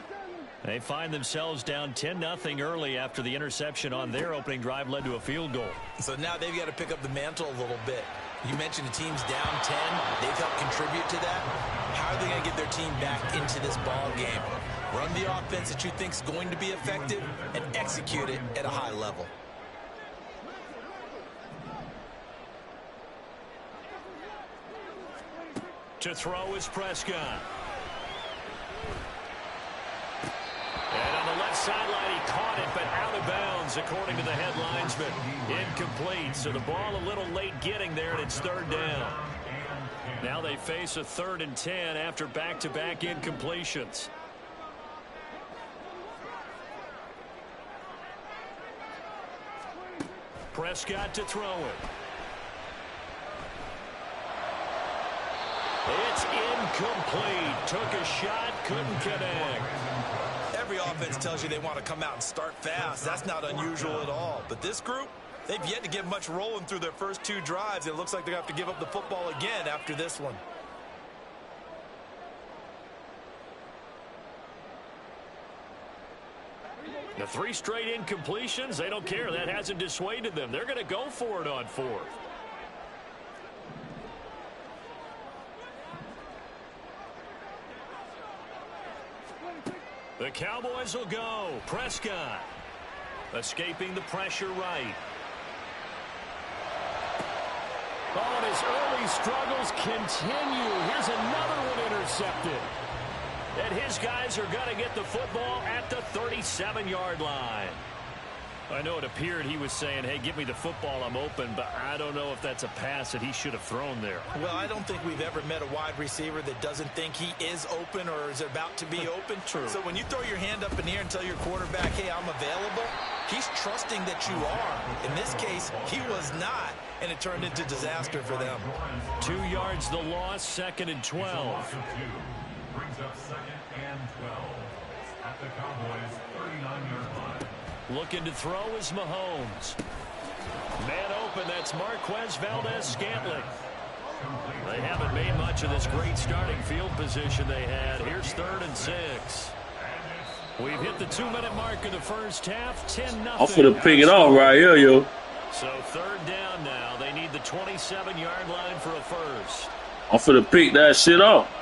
They find themselves down 10-0 early after the interception on their opening drive led to a field goal. So now they've got to pick up the mantle a little bit. You mentioned the team's down 10. They've helped contribute to that. How are they going to get their team back into this ball game? Run the offense that you think is going to be effective and execute it at a high level. To throw is Prescott. And on the left sideline, he caught it, but out of bounds, according to the head linesman. Incomplete, so the ball a little late getting there, and it's third down. Now they face a 3rd and 10 after back-to-back incompletions. Prescott to throw it. It's incomplete. Took a shot, couldn't connect. Every offense tells you they want to come out and start fast. That's not unusual at all. But this group, they've yet to get much rolling through their first 2 drives. It looks like they're going to have to give up the football again after this one. The 3 straight incompletions, they don't care. That hasn't dissuaded them. They're going to go for it on 4th. The Cowboys will go. Prescott escaping the pressure right. Oh, and his early struggles continue. Here's another one intercepted. And his guys are going to get the football at the 37-yard line. I know it appeared he was saying, hey, give me the football, I'm open, but I don't know if that's a pass that he should have thrown there. Well, I don't think we've ever met a wide receiver that doesn't think he is open or is about to be open. True. So when you throw your hand up in the air and tell your quarterback, hey, I'm available, he's trusting that you are. In this case, he was not, and it turned into disaster for them. 2 yards the loss, 2nd and 12. Brings up 2nd and 12 at the Cowboys' 39-yard line. Looking to throw is Mahomes. Man open, that's Marquez Valdes-Scantling. They haven't made much of this great starting field position they had. Here's 3rd and 6. We've hit the 2-minute mark of the first half, 10-0. I'm finna pick it off right here, yo. So 3rd down now. They need the 27-yard line for a first. I'm finna pick that shit off.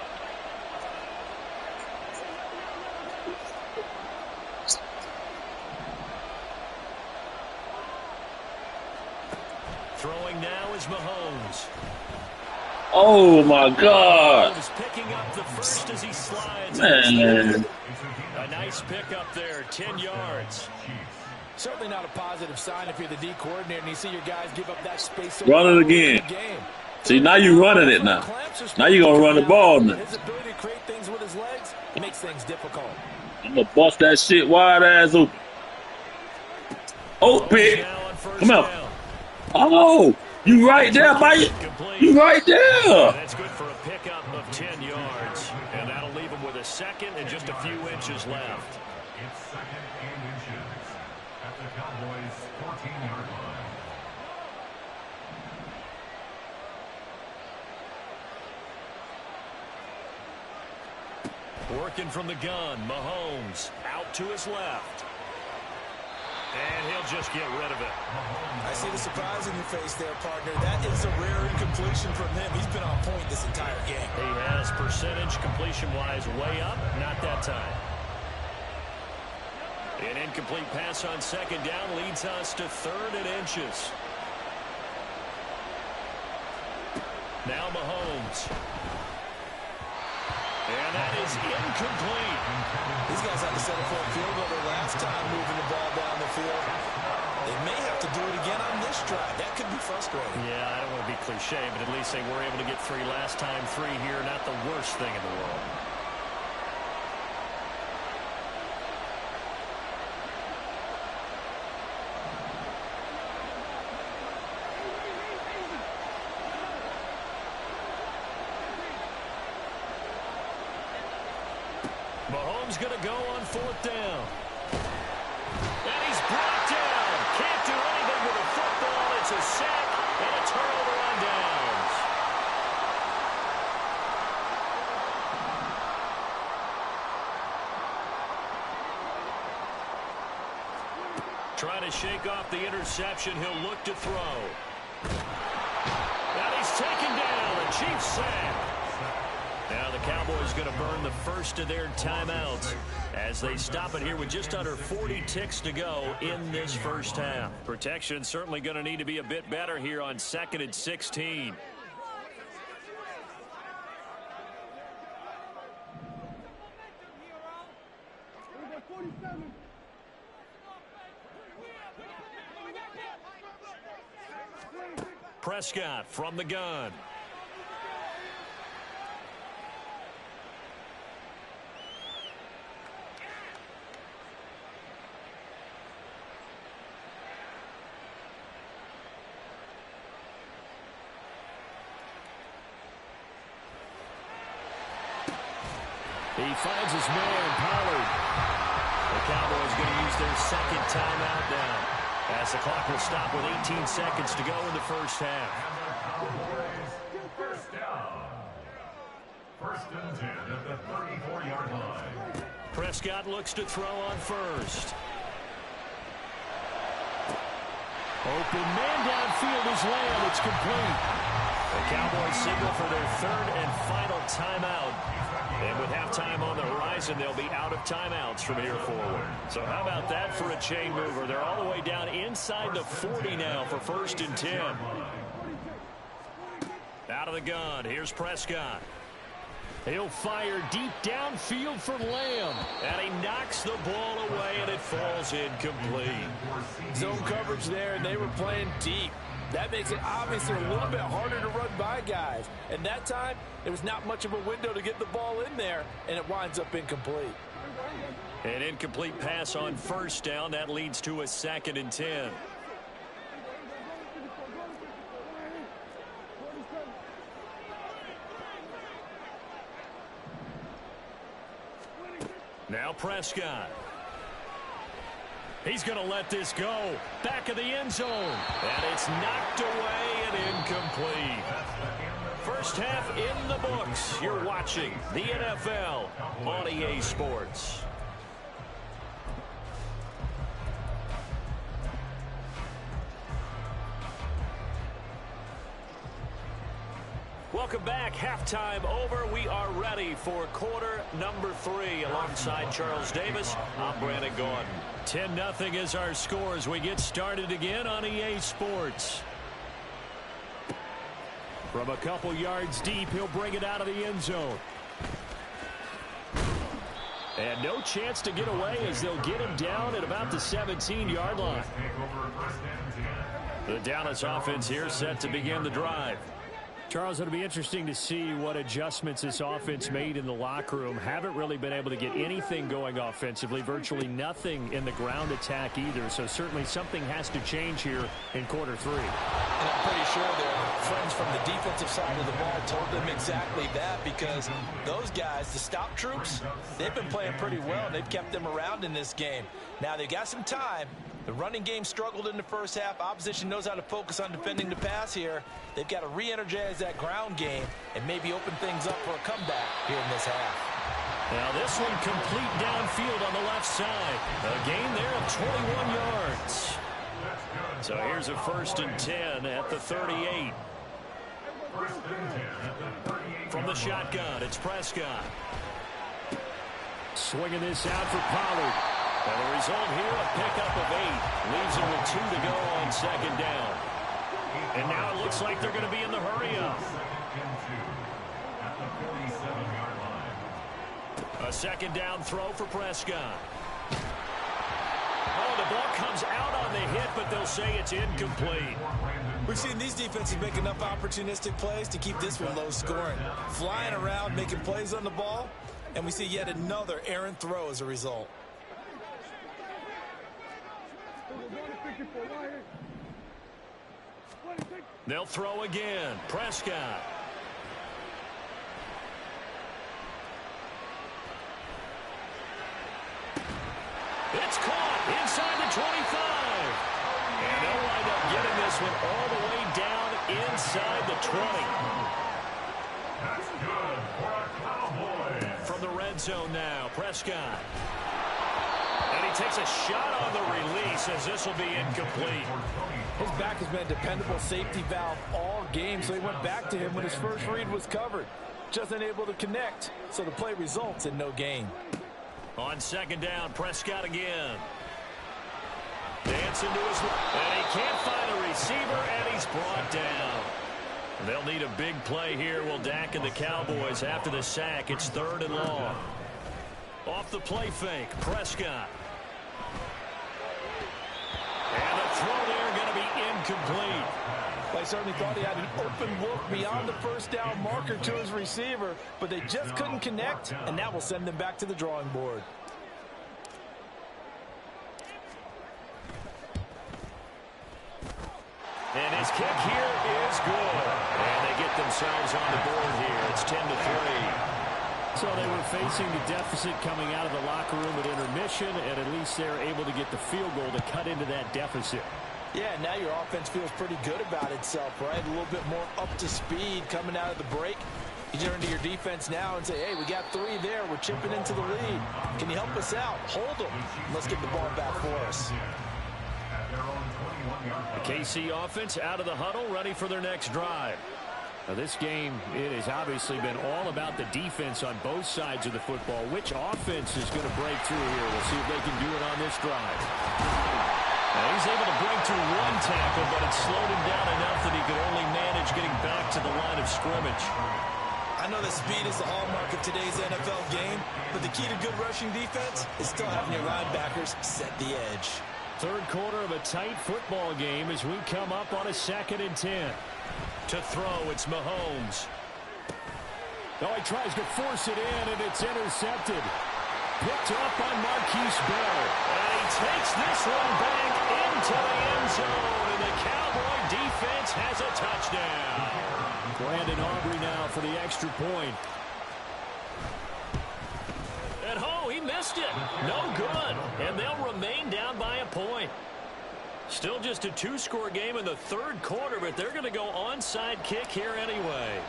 Throwing now is Mahomes. Oh my God. Mahomes picking up the first as he slides. Man. A nice pickup there, 10 yards. Certainly not a positive sign if you're the D coordinator and you see your guys give up that space. So Run it again. See, now you're running it now. Now you're going to run the ball now. His ability to create things with his legs makes things difficult. I'm going to bust that shit wide ass open. Oh, pick. Now on first Come out. down. Oh, you right there, mate. You right there. That's good for a pickup of 10 yards. And that'll leave him with a second and just a few inches left. It's second and inches at the Cowboys' 14-yard line. Working from the gun, Mahomes out to his left. And he'll just get rid of it. I see the surprise in your face there, partner. That is a rare incompletion from him. He's been on point this entire game. He has percentage completion-wise way up, not that time. An incomplete pass on second down leads us to 3rd and inches. Now Mahomes. And that is incomplete. These guys had to settle for a field goal their last time moving the ball down the field. They may have to do it again on this drive. That could be frustrating. Yeah, I don't want to be cliche, but at least they were able to get 3 last time. 3 here, not the worst thing in the world. Mahomes going to go on 4th down. And he's brought down. Can't do anything with a football. It's a sack and a turnover on downs. Trying to shake off the interception. He'll look to throw. And he's taken down. The Chiefs sack. Now the Cowboys going to burn the first of their timeouts as they stop it here with just under 40 ticks to go in this first half. Protection certainly going to need to be a bit better here on 2nd and 16. Prescott from the gun. He finds his man, Pollard. The Cowboys going to use their second timeout now, as the clock will stop with 18 seconds to go in the first half. First down. 1st and 10 at the 34-yard line. Prescott looks to throw on first. Open man downfield is Lamb. It's complete. The Cowboys signal for their 3rd and final timeout. And with halftime on the horizon, they'll be out of timeouts from here forward. So how about that for a chain mover? They're all the way down inside the 40 now for 1st and 10. Out of the gun, here's Prescott. He'll fire deep downfield for Lamb. And he knocks the ball away, and it falls incomplete. Zone coverage there, and they were playing deep. That makes it obviously a little bit harder to run by guys. And that time, there was not much of a window to get the ball in there, and it winds up incomplete. An incomplete pass on 1st down. That leads to a 2nd and 10. Now Prescott. He's going to let this go. Back of the end zone. And it's knocked away and incomplete. First half in the books. You're watching the NFL on EA Sports. Welcome back. Halftime over. We are ready for quarter number 3. Alongside Charles Davis, I'm Brandon Gordon. 10-0 is our score as we get started again on EA Sports. From a couple yards deep, he'll bring it out of the end zone. And no chance to get away as they'll get him down at about the 17-yard line. The Dallas offense here set to begin the drive. Charles, it'll be interesting to see what adjustments this offense made in the locker room. Haven't really been able to get anything going offensively, virtually nothing in the ground attack either. So certainly something has to change here in quarter 3. And I'm pretty sure their friends from the defensive side of the ball told them exactly that, because those guys, the stop troops, they've been playing pretty well, and they've kept them around in this game. Now they've got some time. The running game struggled in the first half. Opposition knows how to focus on defending the pass here. They've got to re-energize that ground game and maybe open things up for a comeback here in this half. Now this one complete downfield on the left side. A gain there of 21 yards. So here's a 1st and 10 at the 38. From the shotgun, it's Prescott. Swinging this out for Pollard. And the result here, a pickup of 8. Leaves him with 2 to go on 2nd down. And now it looks like they're going to be in the hurry-up. A 2nd down throw for Prescott. Oh, the ball comes out on the hit, but they'll say it's incomplete. We've seen these defenses make enough opportunistic plays to keep this one low scoring. Flying around, making plays on the ball, and we see yet another errant throw as a result. They'll throw again. Prescott. It's caught inside the 25. And they'll wind up getting this one all the way down inside the 20. That's good for a Cowboy. From the red zone now, Prescott. And he takes a shot on the release as this will be incomplete. His back has been a dependable safety valve all game, so he went back to him when his first read was covered. Just unable to connect, so the play results in no gain. On 2nd down, Prescott again. Dancing to his left, and he can't find a receiver, and he's brought down. They'll need a big play here. Will Dak and the Cowboys after the sack. It's 3rd and long. Off the play fake, Prescott. And the throw there going to be incomplete. I certainly thought he had an open look beyond the 1st down marker to his receiver, but they just couldn't connect, and that will send them back to the drawing board. And his kick here is good. And they get themselves on the board here. It's 10-3. So they were facing the deficit coming out of the locker room at intermission, and at least they're able to get the field goal to cut into that deficit. Yeah, now your offense feels pretty good about itself, right? A little bit more up to speed coming out of the break. You turn to your defense now and say, hey, we got 3 there. We're chipping into the lead. Can you help us out? Hold them. Let's get the ball back for us. The KC offense out of the huddle, ready for their next drive. Now this game, it has obviously been all about the defense on both sides of the football. Which offense is going to break through here? We'll see if they can do it on this drive. Now he's able to break through 1 tackle, but it slowed him down enough that he could only manage getting back to the line of scrimmage. I know that speed is the hallmark of today's NFL game, but the key to good rushing defense is still having your linebackers set the edge. 3rd quarter of a tight football game as we come up on a 2nd and 10. To throw, it's Mahomes. Oh, he tries to force it in, and it's intercepted. Picked up by Marquise Bell. And he takes this one back into the end zone, and the Cowboy defense has a touchdown. Brandon Aubrey now for the extra point. And oh, he missed it. No good. And they'll remain down by a point. Still just a 2-score game in the 3rd quarter, but they're going to go onside kick here anyway.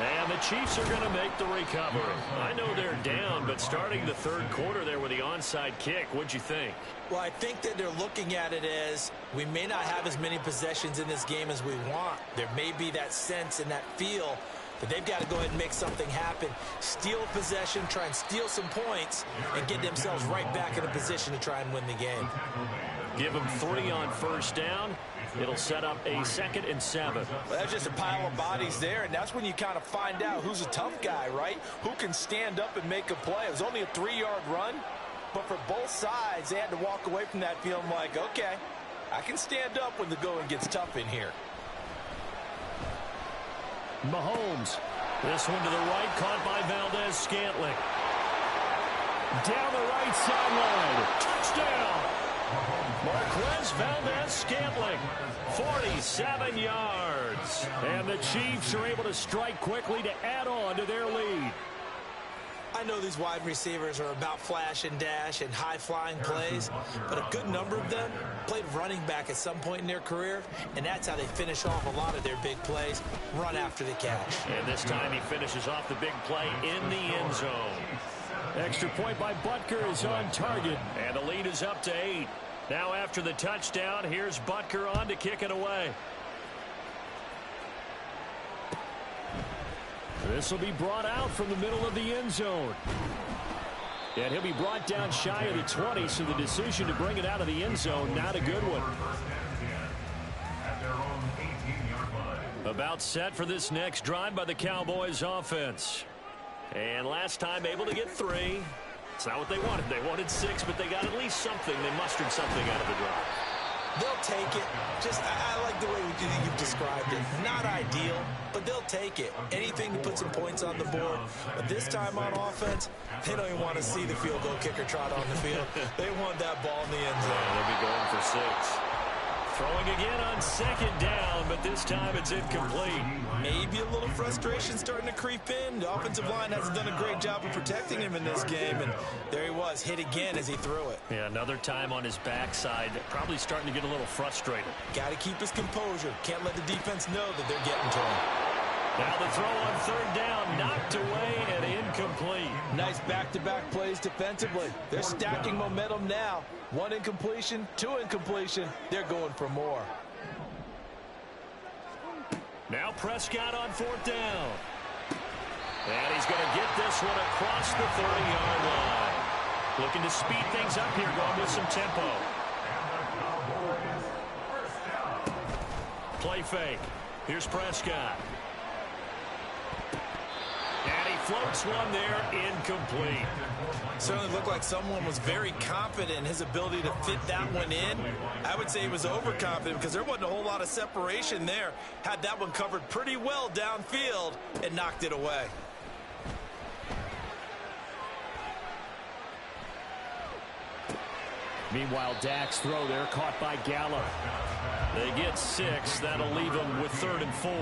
And the Chiefs are going to make the recovery. I know they're down, but starting the 3rd quarter there with the onside kick, what'd you think? Well, I think that they're looking at it as we may not have as many possessions in this game as we want. There may be that sense and that feel that they've got to go ahead and make something happen, steal possession, try and steal some points, and get themselves right back in a position to try and win the game. Give them 3 on 1st down. It'll set up a 2nd and 7. Well, that's just a pile of bodies there, and that's when you kind of find out who's a tough guy, right? Who can stand up and make a play. It was only a 3-yard run, but for both sides, they had to walk away from that feeling like, okay, I can stand up when the going gets tough in here. Mahomes. This one to the right, caught by Valdez-Scantling. Down the right sideline. Touchdown. Marquez Valdez-Scantling. 47 yards. And the Chiefs are able to strike quickly to add on to their lead. I know these wide receivers are about flash and dash and high-flying plays, but a good number of them played running back at some point in their career, and that's how they finish off a lot of their big plays, run after the catch. And this time he finishes off the big play in the end zone. Extra point by Butker is on target, and the lead is up to 8. Now after the touchdown, here's Butker on to kick it away. This will be brought out from the middle of the end zone. And he'll be brought down shy of the 20, so the decision to bring it out of the end zone, not a good one. About set for this next drive by the Cowboys offense. And last time able to get 3. It's not what they wanted. They wanted 6, but they got at least something. They mustered something out of the drive. They'll take it. I like the way you've described it. Not ideal, but they'll take it. Anything to put some points on the board. But this time on offense, they don't even want to see the field goal kicker trot on the field. They want that ball in the end zone. Yeah, they'll be going for 6. Throwing again on second down, but this time it's incomplete. Maybe a little frustration starting to creep in. The offensive line hasn't done a great job of protecting him in this game, and there he was, hit again as he threw it. Yeah, another time on his backside, probably starting to get a little frustrated. Got to keep his composure. Can't let the defense know that they're getting to him. Now the throw on third down, knocked away and incomplete. Nice back-to-back plays defensively. They're stacking momentum now. 1 incompletion, 2 incompletion. They're going for more. Now Prescott on fourth down. And he's going to get this one across the 30-yard line. Looking to speed things up here, going with some tempo. Play fake. Here's Prescott. And he floats one there, incomplete. Certainly looked like someone was very confident in his ability to fit that one in. I would say he was overconfident because there wasn't a whole lot of separation there. Had that one covered pretty well downfield and knocked it away. Meanwhile, Dak's throw there caught by Gallup. They get 6. That'll leave them with 3rd and 4.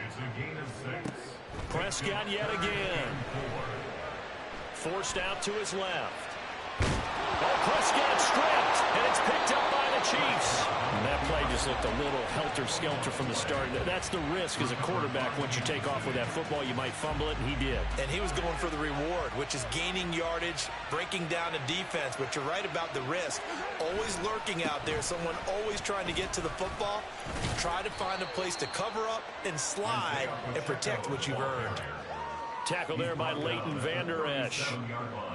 It's a gain of 6. Prescott yet again. Forced out to his left. Oh, Prescott stripped, and it's picked up by the Chiefs. And that play just looked a little helter-skelter from the start. That's the risk as a quarterback. Once you take off with that football, you might fumble it, and he did. And he was going for the reward, which is gaining yardage, breaking down a defense. But you're right about the risk. Always lurking out there, someone always trying to get to the football. Try to find a place to cover up and slide and protect what you've earned. Tackle there by Leighton Vander Esch.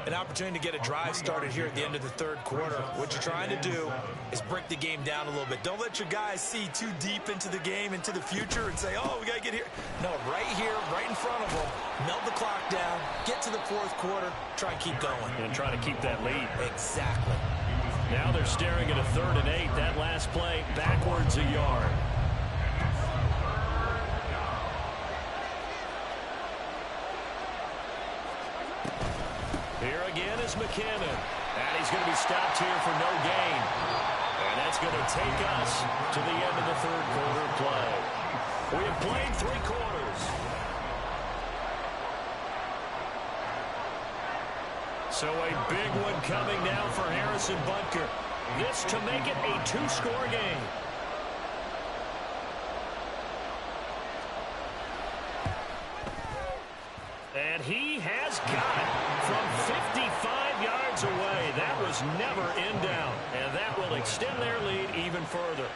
An opportunity to get a drive started here at the end of the third quarter. What you're trying to do is break the game down a little bit. Don't let your guys see too deep into the game, into the future, and say, oh, we got to get here. No, right here, right in front of them. Melt the clock down, get to the fourth quarter, try and keep going. And try to keep that lead. Exactly. Now they're staring at a 3rd and 8. That last play, backwards a yard. Here again is McKinnon. And he's going to be stopped here for no gain. And that's going to take us to the end of the third quarter play. We have played 3 quarters. So a big one coming now for Harrison Butker. This to make it a 2-score game. And he has got it from 55 yards away. That was never in doubt. And that will extend their lead even further.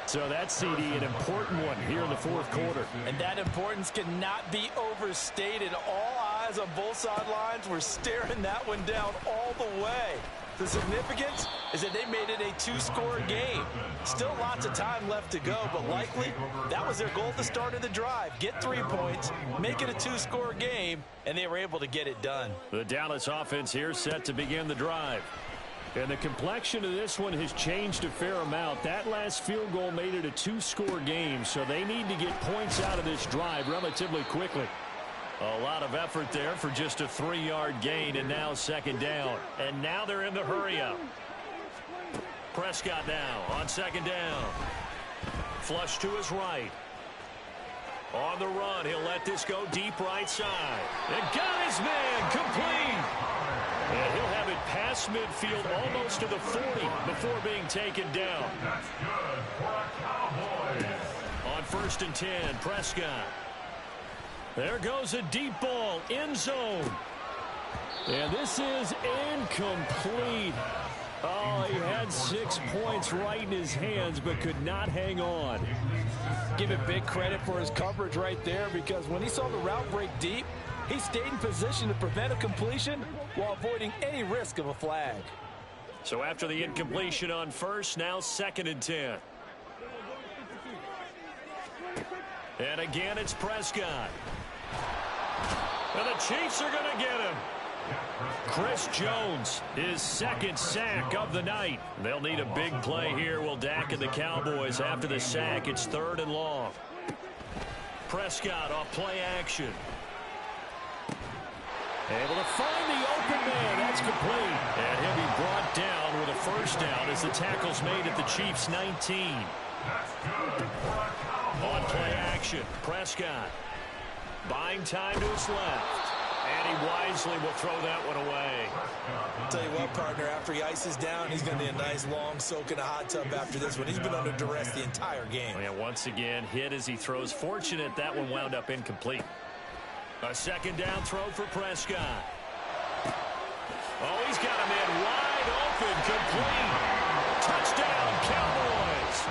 So that's, CD, an important one here in the fourth quarter. And that importance cannot be overstated. All eyes on both sidelines were staring that one down all the way. The significance is that they made it a 2-score game. Still lots of time left to go, but likely that was their goal at the start of the drive. Get 3 points, make it a 2-score game, and they were able to get it done. The Dallas offense here set to begin the drive. And the complexion of this one has changed a fair amount. That last field goal made it a 2-score game, so they need to get points out of this drive relatively quickly. A lot of effort there for just a 3-yard gain, and now second down. And now they're in the hurry-up. Prescott now on second down. Flush to his right. On the run, he'll let this go deep right side. And got his man complete. And he'll have it past midfield almost to the 40 before being taken down. That's good for a Cowboys. On 1st and 10, Prescott. There goes a deep ball, end zone. And this is incomplete. Oh, he had 6 points right in his hands, but could not hang on. Give him big credit for his coverage right there, because when he saw the route break deep, he stayed in position to prevent a completion while avoiding any risk of a flag. So after the incompletion on 1st, now 2nd and 10. And again, it's Prescott. And the Chiefs are going to get him. Chris Jones, his 2nd sack of the night. They'll need a big play here. Will Dak and the Cowboys after the sack. It's 3rd and long. Prescott off play action. Able to find the open man. That's complete. And he'll be brought down with a 1st down as the tackle's made at the Chiefs' 19. On play action, Prescott. Buying time to his left. And he wisely will throw that one away. Tell you what, partner, after he ices down, he's going to need a nice long soak in a hot tub after this one. He's been under duress the entire game. Yeah, once again, hit as he throws. Fortunate that one wound up incomplete. A 2nd down throw for Prescott. Oh, he's got him in wide open, complete. Touchdown, Cowboys.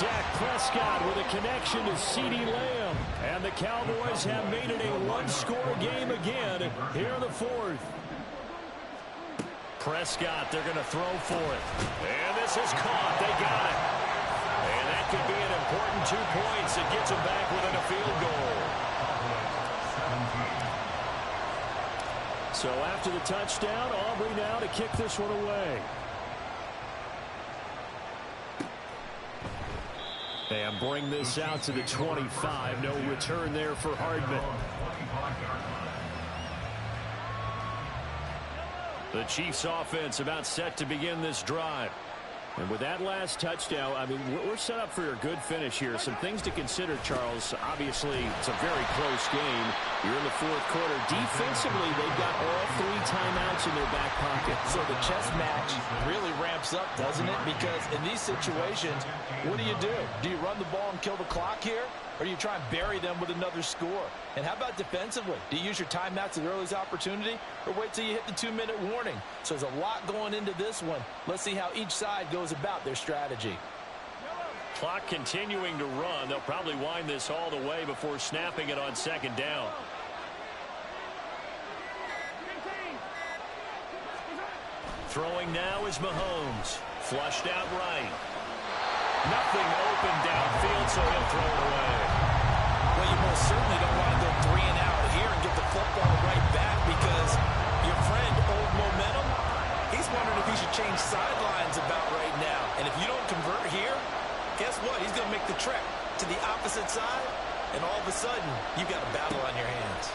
Dak Prescott with a connection to CeeDee Lamb. And the Cowboys have made it a 1-score game again here in the 4th. Prescott, they're going to throw for it. And this is caught. They got it. And that could be an important 2 points. It gets them back within a field goal. So after the touchdown, Aubrey now to kick this one away. And bring this out to the 25. No return there for Hardman. The Chiefs offense about set to begin this drive. And with that last touchdown, I mean, we're set up for a good finish here. Some things to consider, Charles. Obviously, it's a very close game. You're in the 4th quarter. Defensively, they've got all 3 timeouts in their back pocket. So the chess match really ramps up, doesn't it? Because in these situations, what do? Do you run the ball and kill the clock here? Or do you try and bury them with another score? And how about defensively? Do you use your timeouts at the earliest opportunity, or wait till you hit the 2-minute warning? So there's a lot going into this one. Let's see how each side goes about their strategy. Clock continuing to run. They'll probably wind this all the way before snapping it on 2nd down. Throwing now is Mahomes. Flushed out right. Nothing open downfield, so he'll throw it away. Well, you most certainly don't want to go 3 and out here and get the football right back, because your friend, Old Momentum, he's wondering if he should change sidelines about right now. And if you don't convert here, guess what? He's going to make the trek to the opposite side, and all of a sudden, you've got a battle on your hands.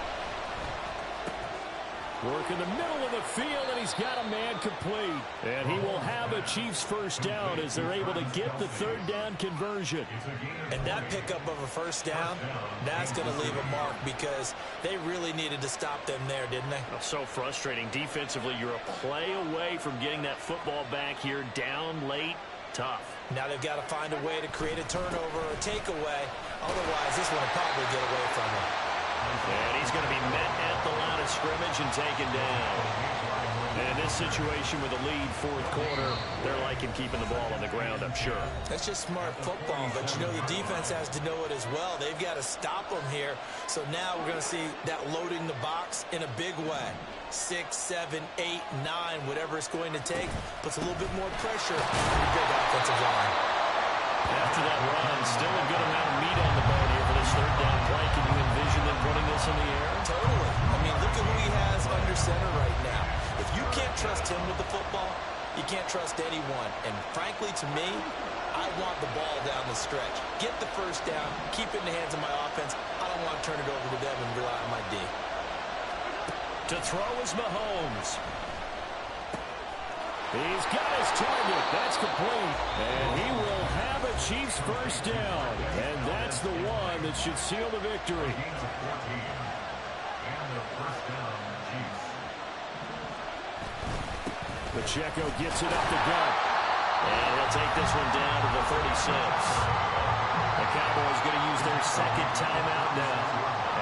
Work in the middle of the field, and he's got a man complete. And he will have a Chiefs 1st down as they're able to get the 3rd down conversion. And that pickup of a 1st down, that's going to leave a mark, because they really needed to stop them there, didn't they? So frustrating. Defensively, you're a play away from getting that football back here. Down late, tough. Now they've got to find a way to create a turnover or a takeaway. Otherwise, this one will probably get away from them. And he's going to be met at the line of scrimmage and taken down. And in this situation with a lead 4th quarter, they're liking keeping the ball on the ground, I'm sure. That's just smart football, but you know the defense has to know it as well. They've got to stop them here. So now we're going to see that loading the box in a big way. 6, 7, 8, 9, whatever it's going to take, puts a little bit more pressure on the big offensive line. After that run, still a good amount of meat on the bone here for this 3rd down play. Can you envision them putting this in the air? Totally. I mean, look at who he has under center right now. If you can't trust him with the football, you can't trust anyone. And frankly, to me, I want the ball down the stretch. Get the first down, keep it in the hands of my offense. I don't want to turn it over to them and rely on my D. To throw is Mahomes. He's got his target. That's complete. And he will have a Chiefs first down. And that's the one that should seal the victory. Gains of 14. And the first down, Chiefs. Pacheco gets it up the gut. And he'll take this one down to the 36. The Cowboys going to use their second timeout now,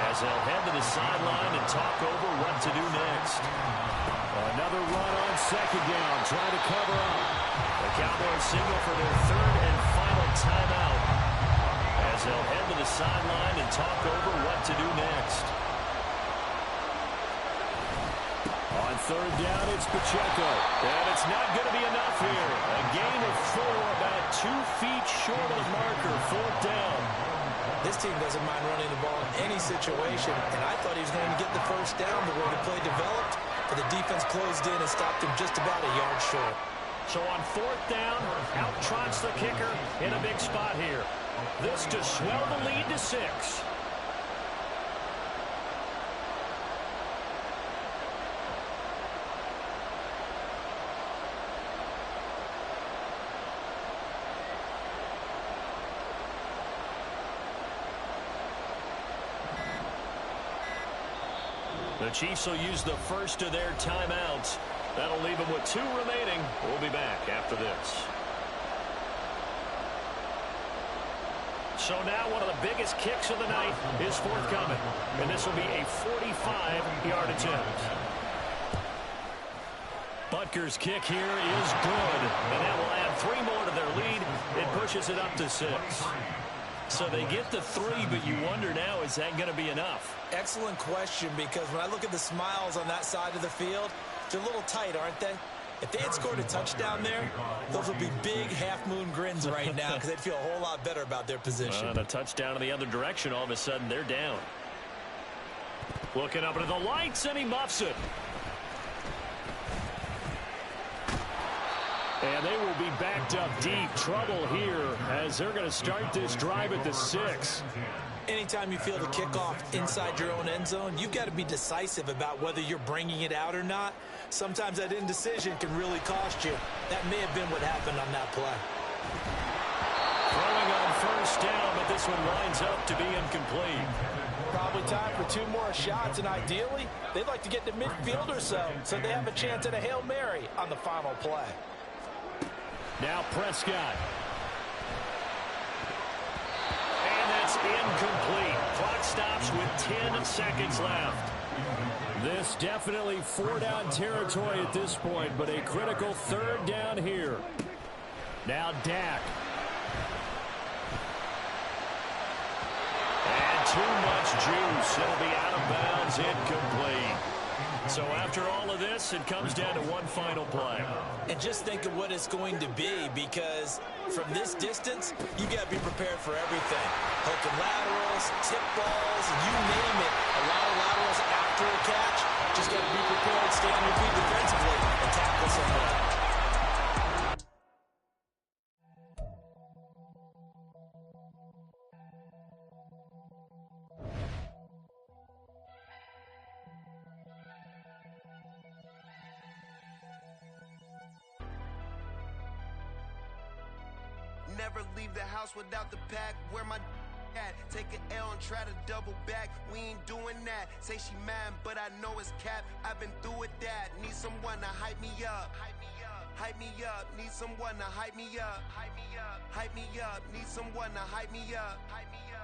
as they'll head to the sideline and talk over what to do next. Another run on second down, trying to cover up. The Cowboys signal for their third and final timeout, as they'll head to the sideline and talk over what to do next. On third down, it's Pacheco. And it's not going to be enough here. A gain of 4, about 2 feet short of the marker. Fourth down. This team doesn't mind running the ball in any situation, and I thought he was going to get the first down, but when the play developed, but the defense closed in and stopped him just about a yard short. So on fourth down, out trots the kicker in a big spot here. This to swell the lead to 6. The Chiefs will use the first of their timeouts. That'll leave them with 2 remaining. We'll be back after this. So now one of the biggest kicks of the night is forthcoming. And this will be a 45-yard attempt. Butker's kick here is good. And that will add 3 more to their lead. It pushes it up to 6. So they get the 3, but you wonder now, is that going to be enough? Excellent question, because when I look at the smiles on that side of the field, they're a little tight, aren't they? If they had scored a touchdown there, those would be big half-moon grins right now, because they'd feel a whole lot better about their position. And a touchdown in the other direction, all of a sudden they're down. Looking up into the lights, and he muffs it. And they will be backed up deep. Trouble here as they're going to start this drive at the 6. Anytime you feel the kickoff inside your own end zone, you've got to be decisive about whether you're bringing it out or not. Sometimes that indecision can really cost you. That may have been what happened on that play. Throwing on first down, but this one winds up to be incomplete. Probably time for 2 more shots, and ideally, they'd like to get to midfield or so they have a chance at a Hail Mary on the final play. Now Prescott. And that's incomplete. Clock stops with 10 seconds left. This definitely 4-down territory at this point, but a critical 3rd down here. Now Dak. And too much juice. It'll be out of bounds, incomplete. So after all of this, it comes down to one final play. And just think of what it's going to be, because from this distance, you've got to be prepared for everything. Hook and laterals, tip balls, and you name it. A lot of laterals after a catch. Just got to be prepared, stay on your feet defensively, and tackle someone. Never leave the house without the pack. Where my at? Take an L and try to double back. We ain't doing that. Say she mad, but I know it's cap. I've been through with that. Need someone to hype me up. Hype me up. Hype me up. Need someone to hype me up. Hype me up. Hype me up. Need someone to hype me up. Hype me up.